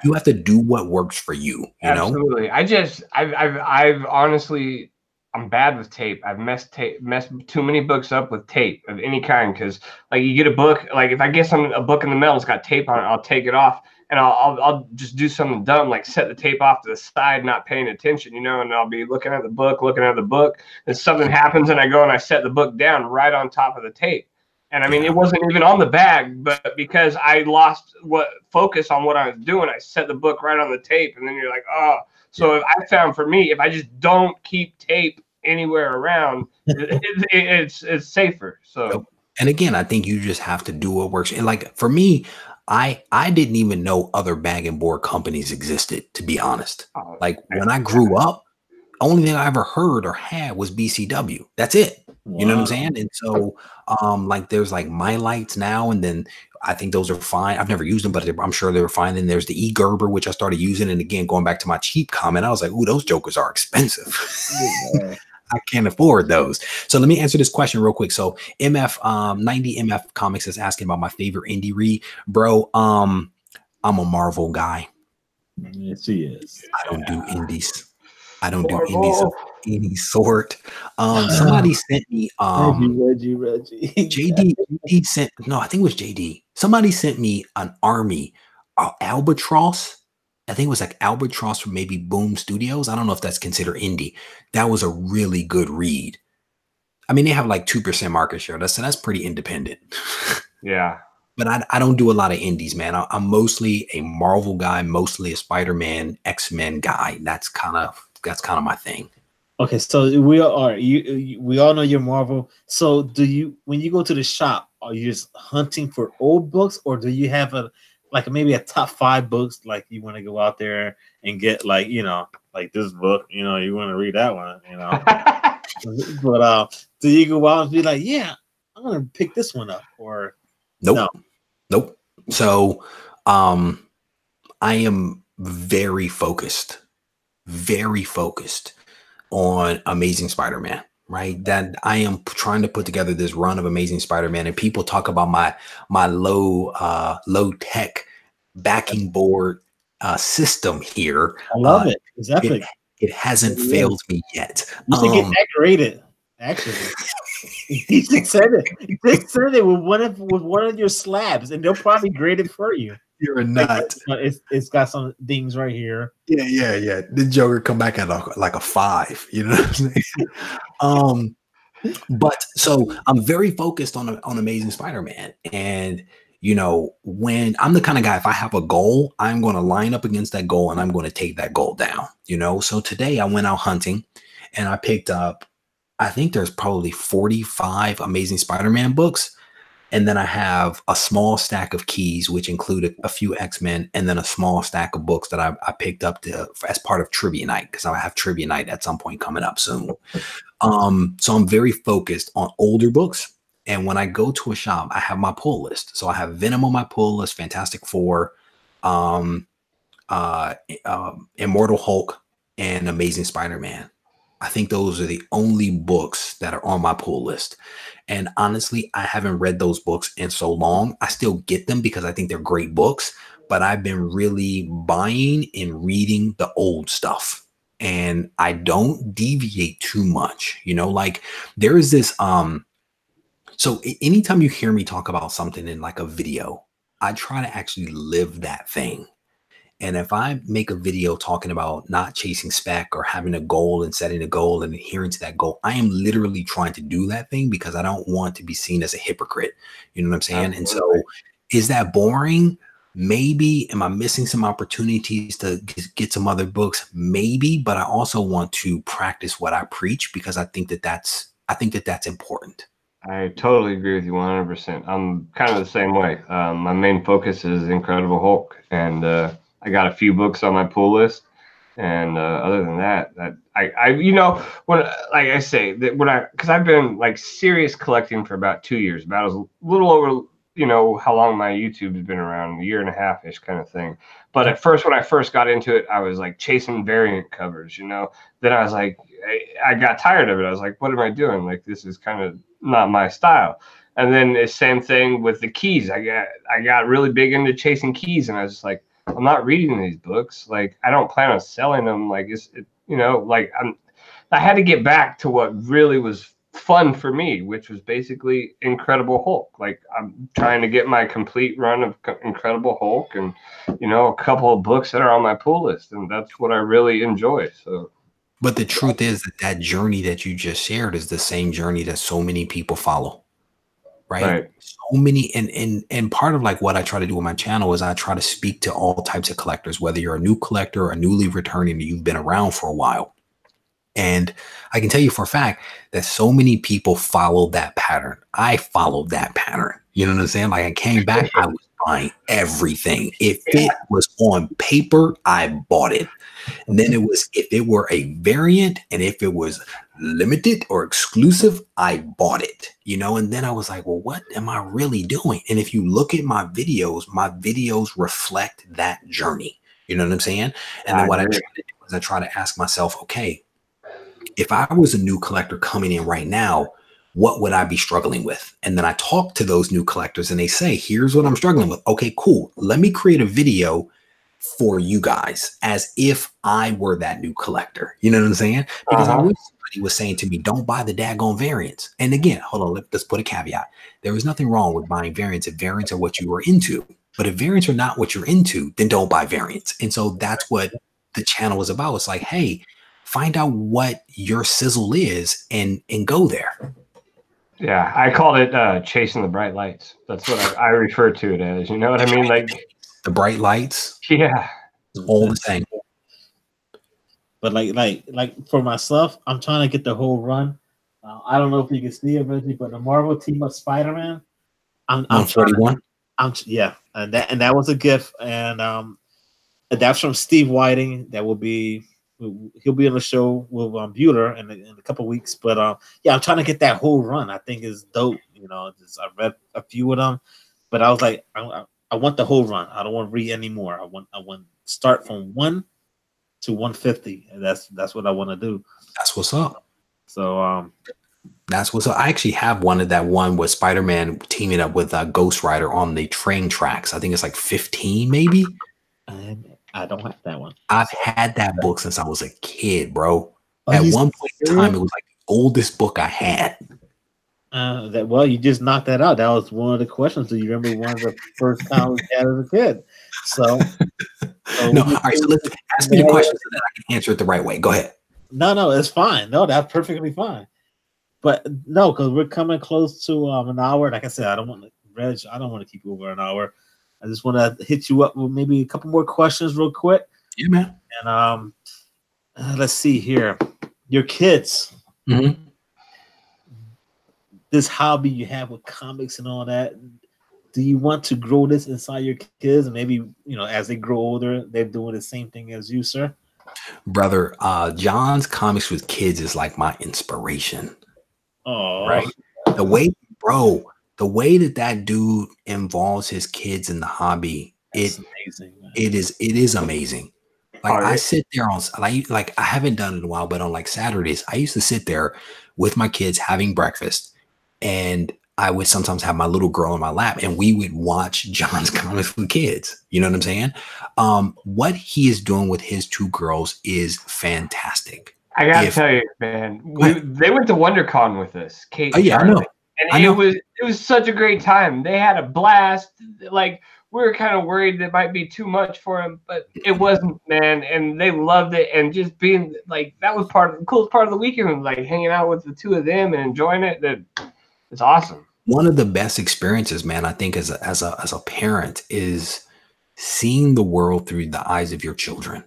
you have to do what works for you. Absolutely. I've honestly, I'm bad with tape. I've messed too many books up with tape of any kind, because like you get a book, like if I get a book in the mail, it's got tape on it, I'll take it off and I'll just do something dumb, like set the tape off to the side, not paying attention, and I'll be looking at the book, and something happens and I go and I set the book down right on top of the tape. And I mean, it wasn't even on the bag, but because I lost focus on what I was doing, I set the book right on the tape, and then you're like, oh. So I found for me, if I just don't keep tape anywhere around, it's safer. So. And again, I think you just have to do what works. And like for me, I didn't even know other bag and board companies existed, to be honest. Like when I grew up, only thing I ever heard or had was BCW. That's it. Wow. You know what I'm saying? And so like there's like My Lights now, and then I think those are fine. I've never used them, but I'm sure they were fine. And there's the E Gerber, which I started using. And again, going back to my cheap comment, I was like, ooh, those jokers are expensive. I can't afford those. So let me answer this question real quick. So MF 90 MF Comics is asking about my favorite indie read. Bro, I'm a Marvel guy. Yes, he is. I don't do indies. I don't do indies of any sort. Somebody sent me Reggie. JD sent, no, I think it was JD. Somebody sent me an army, Albatross. I think it was like Albatross from maybe Boom Studios. I don't know if that's considered indie. That was a really good read. I mean, they have like 2% market share. That's pretty independent. Yeah. But I don't do a lot of indies, man. I'm mostly a Marvel guy, mostly a Spider-Man, X-Men guy. That's kind of my thing. Okay, so we all know you're Marvel. So when you go to the shop, are you just hunting for old books, or do you have maybe a top 5 books like you want to go out there and get like this book, you want to read that one, But do you go out and be like, yeah, I'm gonna pick this one up, or nope. So I am very focused on Amazing Spider-Man, right? That I am trying to put together this run of Amazing Spider-Man, and people talk about my low tech backing board system here. I love it. It's epic. It hasn't failed me yet. You should get that graded. Actually, he said it. He said it with one of your slabs, and they'll probably grade it for you. You're a nut. It's got some things right here. Yeah. The Joker come back at like a 5. You know what I'm saying? But so I'm very focused on Amazing Spider-Man, and when I'm the kind of guy, if I have a goal, I'm going to line up against that goal and I'm going to take that goal down. So today I went out hunting and I picked up, I think there's probably 45 Amazing Spider-Man books. And then I have a small stack of keys, which included a few X-Men, and then a small stack of books that I picked up as part of Trivia Night, because I have Trivia Night at some point coming up soon. So I'm very focused on older books. And when I go to a shop, I have my pull list. So I have Venom on my pull list, Fantastic Four, Immortal Hulk, and Amazing Spider-Man. I think those are the only books that are on my pull list. And honestly, I haven't read those books in so long. I still get them because I think they're great books, but I've been really buying and reading the old stuff. And I don't deviate too much, like there is this, so anytime you hear me talk about something in like a video, I try to actually live that thing. And if I make a video talking about not chasing spec or having a goal and setting a goal and adhering to that goal, I am literally trying to do that thing because I don't want to be seen as a hypocrite. You know what I'm saying? Absolutely. And so is that boring? Maybe am I missing some opportunities to get some other books? Maybe, but I also want to practice what I preach because I think that that's important. I totally agree with you 100%. I'm kind of the same way. My main focus is Incredible Hulk, and I got a few books on my pull list. And other than that, I you know, when like I say that because I've been like serious collecting for about 2 years, about as little over, you know, how long my YouTube has been around, a year and a half ish kind of thing. But at first, when I first got into it, I was like chasing variant covers, you know. Then I was like, I got tired of it. I was like, what am I doing? Like, this is kind of not my style. And then the same thing with the keys. I got really big into chasing keys, and I was just like, I'm not reading these books. Like, I don't plan on selling them. Like, you know, like I had to get back to what really was fun for me, which was basically Incredible Hulk. Like, I'm trying to get my complete run of Incredible Hulk, and, you know, a couple of books that are on my pull list, and that's what I really enjoy. So. But the truth is that journey that you just shared is the same journey that so many people follow. Right. So many, and part of like what I try to do with my channel is I try to speak to all types of collectors, whether you're a new collector or a newly returning, or you've been around for a while. And I can tell you for a fact that so many people follow that pattern. I followed that pattern. You know what I'm saying? Like, I came back, I was buying everything. If it was on paper, I bought it. And then it was, if it were a variant and if it was limited or exclusive, I bought it, you know? And then I was like, well, what am I really doing? And if you look at my videos reflect that journey. You know what I'm saying? And then what I try to do is I try to ask myself, okay, if I was a new collector coming in right now, what would I be struggling with? And then I talk to those new collectors and they say, here's what I'm struggling with. Okay, cool. Let me create a video for you guys as if I were that new collector. You know what I'm saying? Because I wish somebody was saying to me, don't buy the daggone variants. And again, hold on, let's put a caveat. There is nothing wrong with buying variants if variants are what you are into. But if variants are not what you're into, then don't buy variants. And so that's what the channel is about. It's like, hey, find out what your sizzle is and go there. Yeah, I called it chasing the bright lights. That's what I refer to it as. You know what I mean? Like the bright lights. Yeah, all the same. But like for myself, I'm trying to get the whole run. I don't know if you can see it, Reggie, but the Marvel Team Up Spider-Man. I'm 41. Yeah, and that was a gift, and that's from Steve Whiting. That will be. He'll be on the show with Bueller in a couple of weeks, but yeah, I'm trying to get that whole run. I think it's dope. You know, I read a few of them, but I was like, I want the whole run. I don't want to read anymore. I want to start from 1 to 150, and that's what I want to do. That's what's up. So that's what's up. I actually have one of that one with Spider-Man teaming up with Ghost Rider on the train tracks. I think it's like 15, maybe. I don't have that one. I've had that book since I was a kid, bro. At one point in time, it was like the oldest book I had. Well, you just knocked that out. That was one of the questions. Do you remember one of the first comics you had as a kid? So no. All right, so let's ask me the question so that I can answer it the right way. Go ahead. No, it's fine. No, that's perfectly fine. But no, because we're coming close to an hour. Like I said, I don't want to keep you over an hour. I just want to hit you up with maybe a couple more questions real quick. Yeah, man. And let's see here. Your kids. Mm-hmm. This hobby you have with comics and all that. Do you want to grow this inside your kids? And maybe, you know, as they grow older, they're doing the same thing as you, sir? Brother, John's comics with kids is like my inspiration. Oh, right. The way that dude involves his kids in the hobby, it's amazing. Man. It is amazing. Like I sit there on like I haven't done it in a while, but on like Saturdays, I used to sit there with my kids having breakfast, and I would sometimes have my little girl in my lap, and we would watch John's comics with kids. You know what I'm saying? What he is doing with his two girls is fantastic. I gotta tell you, man, they went to WonderCon with us, Kate. Oh yeah, I know. And it was such a great time. They had a blast. Like, we were kind of worried that might be too much for them, but it wasn't, man. And they loved it. And just being like, that was the coolest part of the weekend, like hanging out with the two of them and enjoying it. It's awesome. One of the best experiences, man, I think as a parent is seeing the world through the eyes of your children.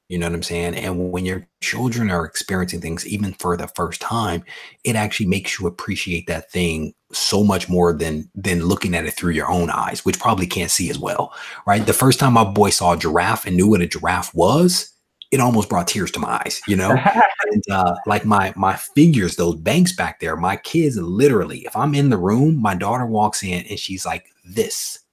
You know what I'm saying? And when your children are experiencing things, even for the first time, it actually makes you appreciate that thing so much more than looking at it through your own eyes, which probably can't see as well, right? The first time my boy saw a giraffe and knew what a giraffe was, it almost brought tears to my eyes, you know? And like my figures, those banks back there, my kids literally, if I'm in the room, my daughter walks in and she's like, this.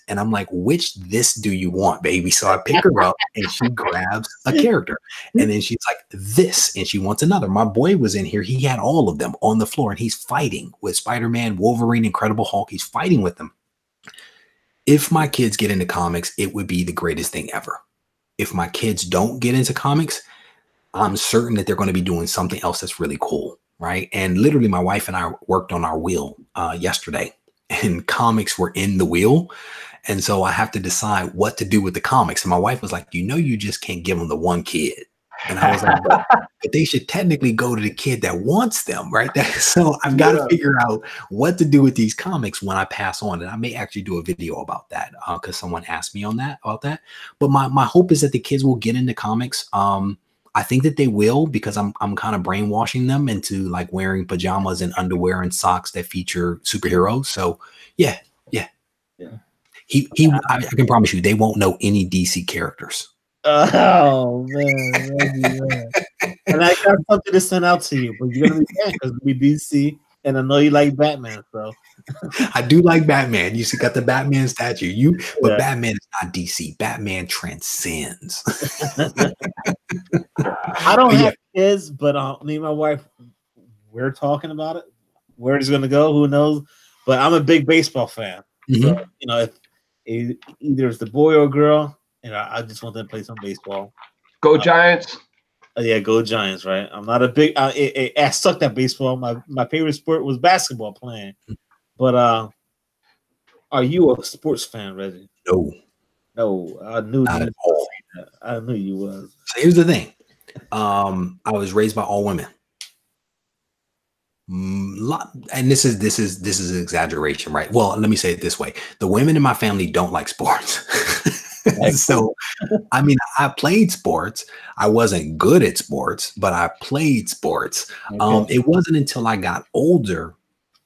And I'm like, which this do you want, baby? So I pick her up and she grabs a character and then she's like, this, and she wants another. My boy was in here. He had all of them on the floor and he's fighting with Spider-Man, Wolverine, Incredible Hulk. He's fighting with them. If my kids get into comics, it would be the greatest thing ever. If my kids don't get into comics, I'm certain that they're going to be doing something else that's really cool, right? And literally my wife and I worked on our wheel yesterday, and comics were in the wheel. And so I have to decide what to do with the comics. And my wife was like, you just can't give them the one kid. And I was like, but they should technically go to the kid that wants them, right? So I've got to figure out what to do with these comics when I pass on. And I may actually do a video about that because someone asked me about that. But my hope is that the kids will get into comics. I think that they will, because I'm kind of brainwashing them into like wearing pajamas and underwear and socks that feature superheroes. So yeah. I can promise you they won't know any DC characters. Oh man. And I got something to send out to you, but you're gonna be mad because we DC, and I know you like Batman, so I do like Batman. You see, got the Batman statue. But Batman is not DC. Batman transcends. I don't have kids, but me and my wife, we're talking about it. Where it's gonna go, who knows? But I'm a big baseball fan. Mm-hmm. So, if either it's the boy or girl, I just want them to play some baseball. Go Giants! Yeah, go Giants! Right. I'm not a big. I sucked at baseball. My favorite sport was basketball playing. But are you a sports fan, Reggie? No. I knew not you at all. I knew you was. So here's the thing. I was raised by all women. And this is an exaggeration, right? Well, let me say it this way: the women in my family don't like sports. So, I mean, I played sports. I wasn't good at sports, but I played sports. Okay. It wasn't until I got older,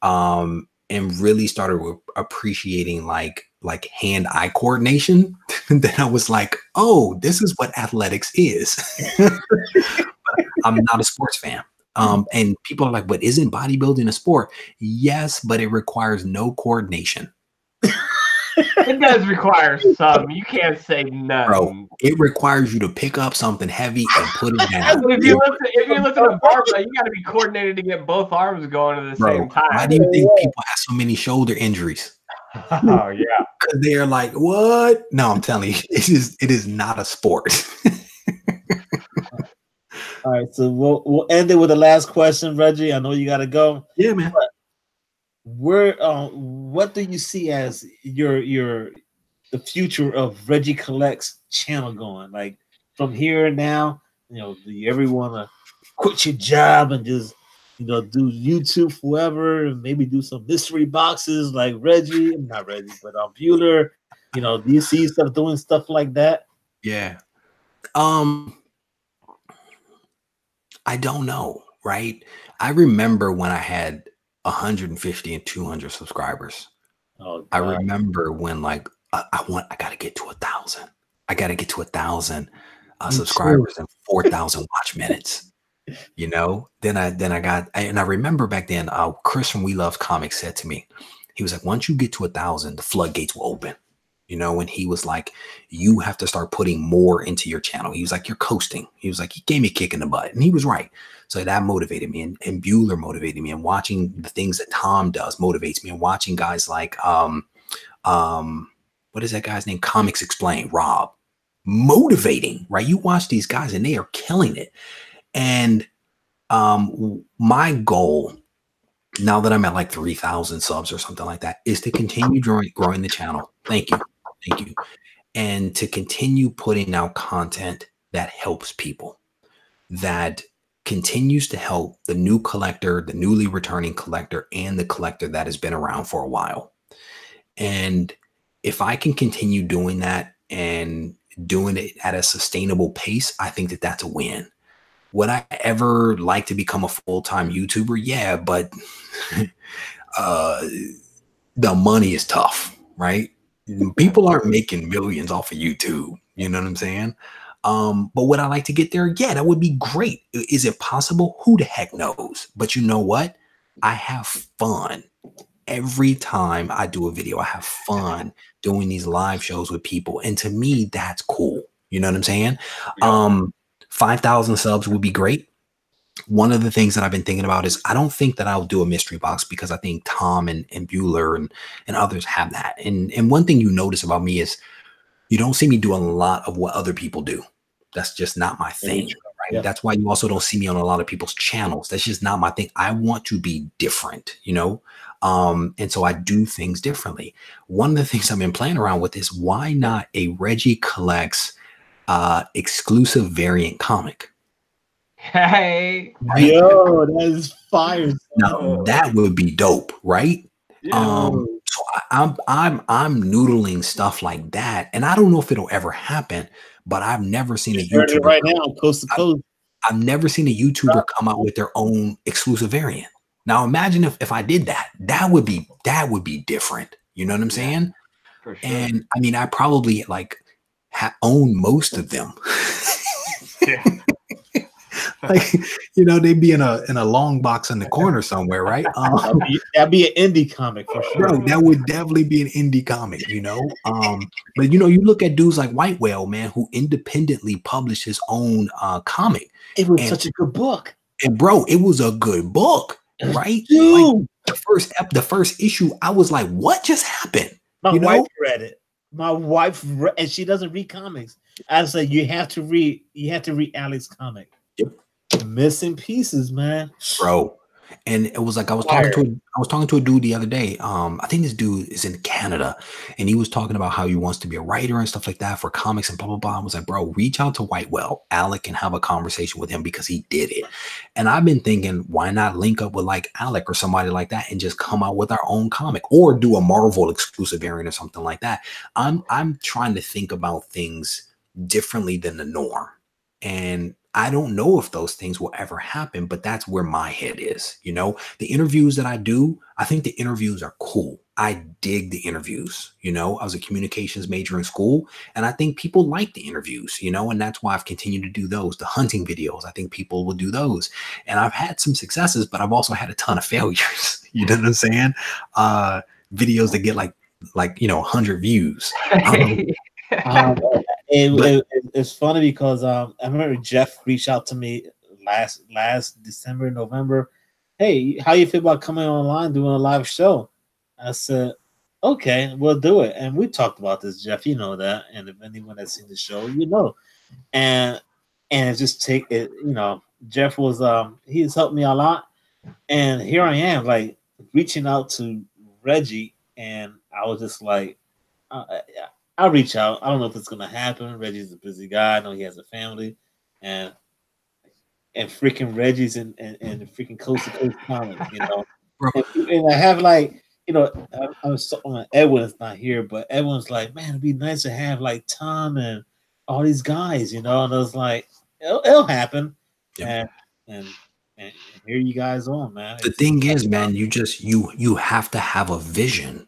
and really started appreciating like hand-eye coordination that I was like, oh, this is what athletics is. But I'm not a sports fan. And people are like, but isn't bodybuilding a sport? Yes, but it requires no coordination. It does require some. You can't say no. Bro, it requires you to pick up something heavy and put it down. If you lift a barbell, you got to be coordinated to get both arms going at the same time. Why do you think people have so many shoulder injuries? Oh yeah, because they're like, what? No, I'm telling you, it is not a sport. All right, so we'll end it with the last question, Reggie. I know you got to go. Yeah, man. What do you see as the future of Reggie Collects channel going? Like from here now, do you ever want to quit your job and just do YouTube forever and maybe do some mystery boxes like Reggie, not Reggie, but Bueller? Do you see yourself doing stuff like that? Yeah. I don't know, right? I remember when I had 150 and 200 subscribers. Oh, I remember when I got to get to 1,000. I got to get to 1,000 subscribers and 4,000 watch minutes. Then I remember back then, Chris from We Love Comics said to me, he was like, once you get to 1,000, the floodgates will open. And he was like, you have to start putting more into your channel. He was like, you're coasting. He was like, he gave me a kick in the butt. And he was right. So that motivated me. And Bueller motivated me. And watching the things that Tom does motivates me. And watching guys like, what is that guy's name? Comics Explain, Rob. Motivating, right? You watch these guys and they are killing it. And my goal, now that I'm at like 3,000 subs or something like that, is to continue growing the channel. Thank you. And to continue putting out content that helps people, that continues to help the new collector, the newly returning collector, and the collector that has been around for a while. And if I can continue doing that and doing it at a sustainable pace, I think that that's a win. Would I ever like to become a full-time YouTuber? Yeah, but the money is tough, right? People aren't making millions off of YouTube. You know what I'm saying? But would I like to get there? Yeah, that would be great. Is it possible? Who the heck knows? But you know what? I have fun. Every time I do a video, I have fun doing these live shows with people. And to me, that's cool. You know what I'm saying? Yeah. 5,000 subs would be great. One of the things that I've been thinking about is I don't think that I'll do a mystery box because I think Tom and Bueller and others have that. And one thing you notice about me is you don't see me doing a lot of what other people do. That's just not my thing. Right? Yeah. That's why you also don't see me on a lot of people's channels. That's just not my thing. I want to be different, you know? And so I do things differently. One of the things I've been playing around with is why not a Regie Collects exclusive variant comic? Hey. Right? Yo, that is fire. Now that would be dope, right? Yeah. So I'm noodling stuff like that, and I don't know if it'll ever happen. But I've never seen a YouTuber right now, coast to coast. I've never seen a YouTuber come out with their own exclusive variant. Now imagine if I did that. That would be different. You know what I'm saying? For sure. And I mean, I probably like own most of them. Yeah. Like, you know, they'd be in a long box in the corner somewhere, right? That'd be an indie comic for sure. Bro, that would definitely be an indie comic, you know. But you know, you look at dudes like White Whale, man, who independently published his own comic. It was such a good book. And bro, it was a good book, right? Dude. Like the first issue, I was like, what just happened? My wife read it. My wife and she doesn't read comics. I said you have to read Alex's comic. Yep. The missing pieces, man. Bro. And it was like I was talking to a dude the other day. I think this dude is in Canada, and he was talking about how he wants to be a writer and stuff like that for comics and blah blah blah. I was like, bro, reach out to White Whale, Alec, and have a conversation with him because he did it. And I've been thinking, why not link up with like Alec or somebody like that and just come out with our own comic or do a Marvel exclusive variant or something like that. I'm trying to think about things differently than the norm, and I don't know if those things will ever happen, but that's where my head is. You know, the interviews that I do, I think the interviews are cool. I dig the interviews. You know, I was a communications major in school, and I think people like the interviews, you know, and that's why I've continued to do those. The hunting videos, I think people will do those. And I've had some successes, but I've also had a ton of failures. You know what I'm saying? Videos that get like, you know, 100 views. It's funny because I remember Jeff reached out to me last December, November. Hey, how you feel about coming online doing a live show? I said, okay, we'll do it. And we talked about this, Jeff. You know that, and if anyone has seen the show, you know. And just take it. You know, Jeff was he's helped me a lot, and here I am, like reaching out to Regie, and I was just like, I'll reach out. I don't know if it's gonna happen. Reggie's a busy guy. I know he has a family, and freaking Reggie's in freaking coast to coast comics, you know. And I have like, you know, Edwin's not here, but Edwin's like, man, it'd be nice to have like Tom and all these guys, you know. And I was like, it'll happen, and here you guys on, man. The thing is, man, you have to have a vision.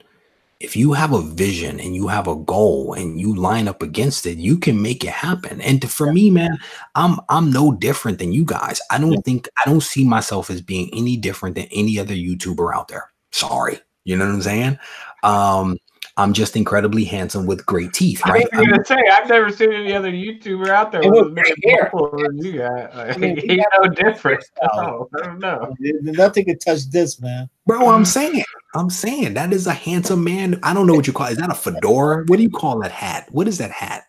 If you have a vision and you have a goal and you line up against it, you can make it happen. And for me, man, I'm no different than you guys. I don't see myself as being any different than any other YouTuber out there. Sorry. You know what I'm saying? I'm just incredibly handsome with great teeth, right? I was gonna say I've never seen any other YouTuber out there with as many people as you got. Like, he's no different. Oh, I don't know. Nothing can touch this, man. Bro, I'm saying that is a handsome man. I don't know what you call it. Is that a fedora? What do you call that hat? What is that hat?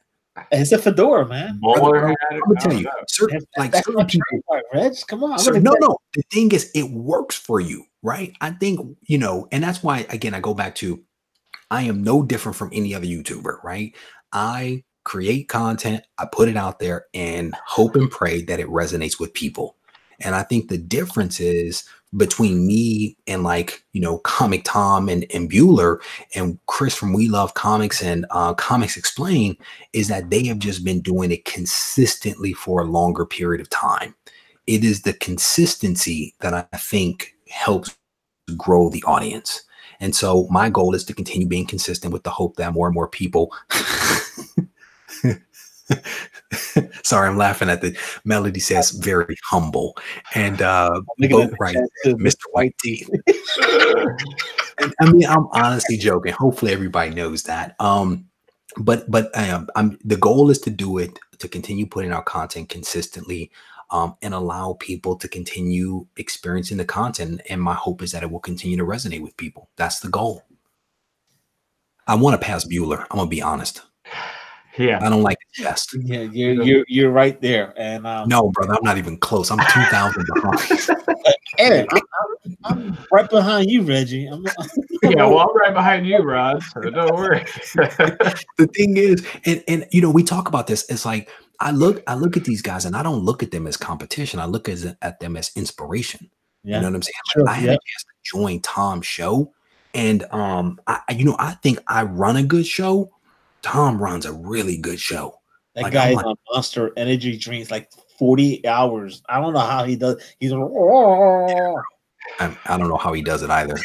It's a fedora, man. Bowler hat. I'm gonna tell you, certain people. Reg, come on. No. The thing is, it works for you, right? I think, you know, and that's why, again, I go back to, I am no different from any other YouTuber, right? I create content, I put it out there and hope and pray that it resonates with people. And I think the difference is between me and like, you know, Comic Tom and Bueller and Chris from We Love Comics and Comics Explain is that they have just been doing it consistently for a longer period of time. It is the consistency that I think helps grow the audience. And so my goal is to continue being consistent with the hope that more and more people sorry, I'm laughing at the Melody says very humble and boat right, Mr. White Tea. And I mean, I'm honestly joking. Hopefully everybody knows that. But the goal is to do it, to continue putting out content consistently, and allow people to continue experiencing the content. And my hope is that it will continue to resonate with people. That's the goal. I want to pass Bueller. I'm gonna be honest. Yeah, I don't like the best. Yeah, you're right there. And no, brother, I'm not even close. I'm 2,000 behind. Eric, I'm right behind you, Reggie. Yeah, well, I'm right behind you, Rod. So don't worry. The thing is, and you know, we talk about this. It's like I look at these guys, and I don't look at them as competition. I look at them as inspiration. Yeah. You know what I'm saying? Like, I had a chance to join Tom's show, and I think I run a good show. Tom runs a really good show. That like, guy's on Monster Energy drinks like 40 hours. I don't know how he does. He's I don't know how he does it either.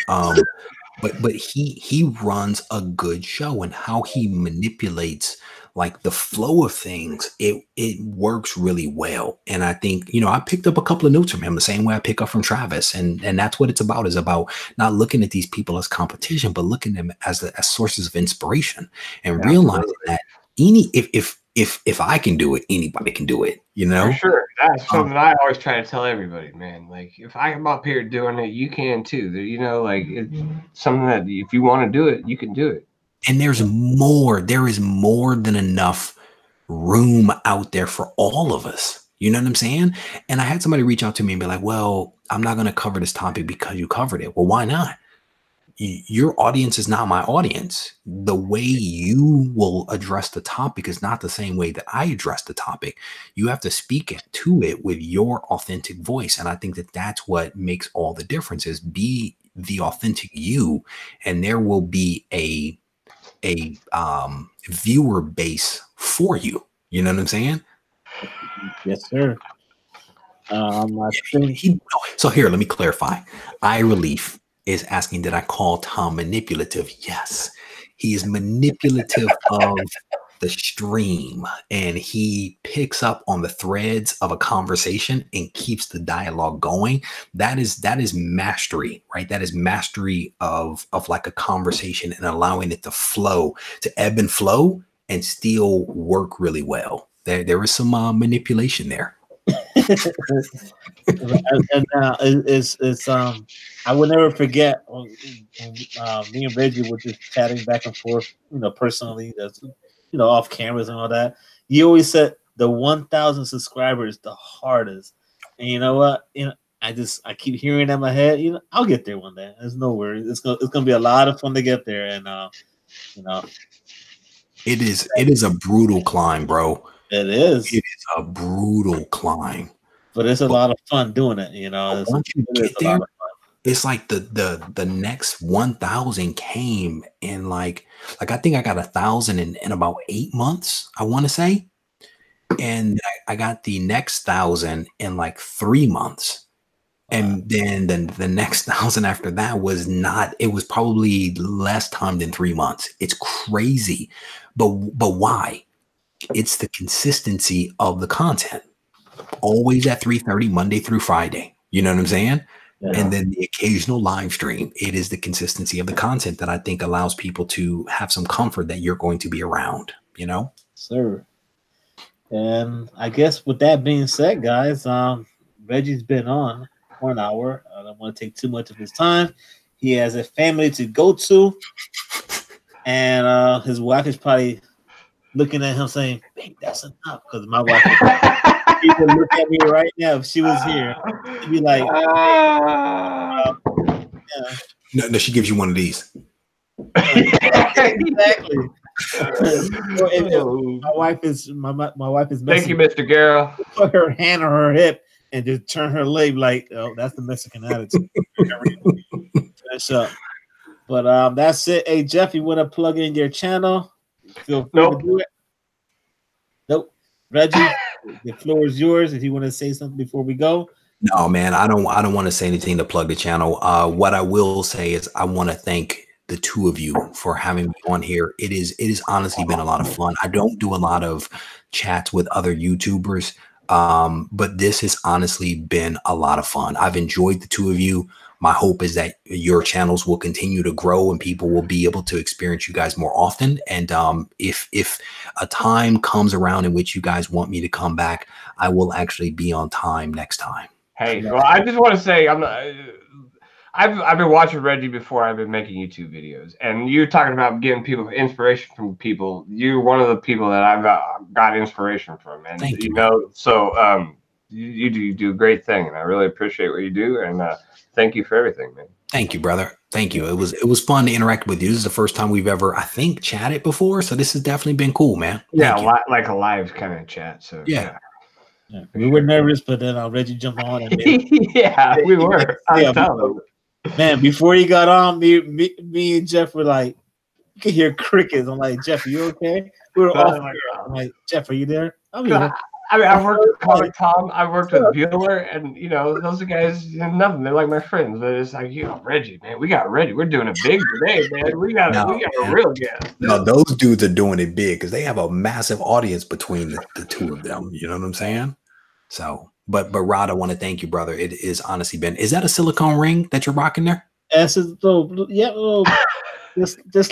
But he runs a good show, and how he manipulates like the flow of things, it works really well. And I think, you know, I picked up a couple of notes from him the same way I pick up from Travis, and that's what it's about, is about not looking at these people as competition, but looking at them as sources of inspiration, and realizing that if I can do it, anybody can do it, you know? For sure. That's something I always try to tell everybody, man. Like, if I'm up here doing it, you can too. You know, like, it's something that if you want to do it, you can do it. And there is more than enough room out there for all of us. You know what I'm saying? And I had somebody reach out to me and be like, well, I'm not going to cover this topic because you covered it. Well, why not? Your audience is not my audience. The way you will address the topic is not the same way that I address the topic. You have to speak to it with your authentic voice. And I think that that's what makes all the difference, is be the authentic you. And there will be a viewer base for you. You know what I'm saying? Yes, sir. So here, let me clarify. iRelief is asking, did I call Tom manipulative? Yes, he is manipulative of the stream, and he picks up on the threads of a conversation and keeps the dialogue going. That is mastery, right? That is mastery of like a conversation, and allowing it to flow, to ebb and flow, and still work really well. There is some manipulation there. I will never forget when me and Reggie were just chatting back and forth, you know, personally, that's, you know, off cameras and all that. You always said the 1,000 subscribers the hardest, and you know what? You know, I keep hearing it in my head. You know, I'll get there one day. There's no worries. It's gonna be a lot of fun to get there, and you know, it is a brutal climb, bro. It is. It is a brutal climb, but it's a lot of fun doing it. You know, once you get there, it's like the next 1,000 came in like I think I got 1,000 in about 8 months, I want to say, and I got the next 1,000 in like 3 months, and then the next 1,000 after that was not. It was probably less time than 3 months. It's crazy, but why? It's the consistency of the content. Always at 3:30 Monday through Friday. You know what I'm saying? Yeah. And then the occasional live stream. It is the consistency of the content that I think allows people to have some comfort that you're going to be around, you know? Sir. And I guess with that being said, guys, Reggie's been on for an hour. I don't want to take too much of his time. He has a family to go to, and his wife is probably looking at him saying, "Babe, that's enough." Because my wife she would look at me right now if she was here. She'd be like, yeah. No, she gives you one of these. Exactly. My wife is Thank you, Mr. Garrow. Put her hand on her hip. and just turn her leg like, oh, that's the Mexican attitude. Finish up. But that's it. Hey, Jeff, you want to plug in your channel? Feel free to do it. Nope. Reggie, the floor is yours. If you want to say something before we go. No, man, I don't want to say anything to plug the channel. What I will say is I want to thank the two of you for having me on here. It is honestly been a lot of fun. I don't do a lot of chats with other YouTubers, but this has honestly been a lot of fun. I've enjoyed the two of you. My hope is that your channels will continue to grow and people will be able to experience you guys more often. And if a time comes around in which you guys want me to come back, I will actually be on time next time. Hey, well, I just want to say I've been watching Reggie before I've been making YouTube videos, and you're talking about getting people inspiration from people. You're one of the people that I've got inspiration from, and Thank you, know. So you do a great thing, and I really appreciate what you do, and thank you for everything, man. Thank you, brother. Thank you. It was fun to interact with you. This is the first time we've ever, I think, chatted before, so this has definitely been cool, man. Thank you. Like a live kind of chat. So yeah. We were nervous, but then Reggie jumped on and yeah, we were. Man, before he got on, me and Jeff were like, you could hear crickets. I'm like, Jeff, are you okay? We were off. I'm like, Jeff, are you there? I'm here. I mean, I worked with Comic Tom. I worked with Bueller, and those are guys. Nothing. They're like my friends. But it's like, Reggie, man, we got Reggie. We're doing it big today, man. We got a real guest. No, those dudes are doing it big because they have a massive audience between the two of them. You know what I'm saying? So, but Rod, I want to thank you, brother. It is honestly been. Is that a silicone ring that you're rocking there? Just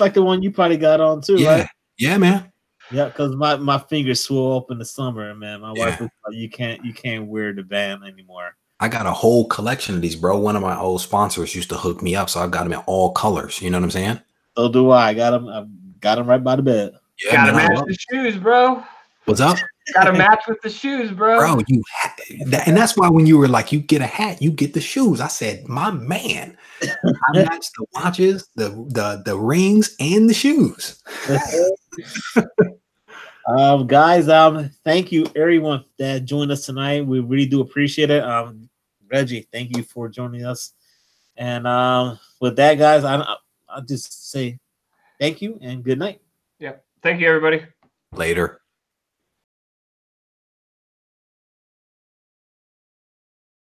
like the one you probably got on too, right? Yeah, man. Yeah, because my fingers swell up in the summer, man. My wife was like, you can't wear the band anymore. I got a whole collection of these, bro. One of my old sponsors used to hook me up, so I've got them in all colors. You know what I'm saying? So do I. I've got them right by the bed. Yeah, gotta match the shoes, bro. What's up? Gotta match with the shoes, bro. Bro, and that's why when you were like, you get a hat, you get the shoes. I said, my man, I matched the watches, the rings, and the shoes. Guys, thank you everyone that joined us tonight. We really do appreciate it. Reggie, thank you for joining us. And with that, guys, I'll just say thank you and good night. Yeah. Thank you, everybody. Later.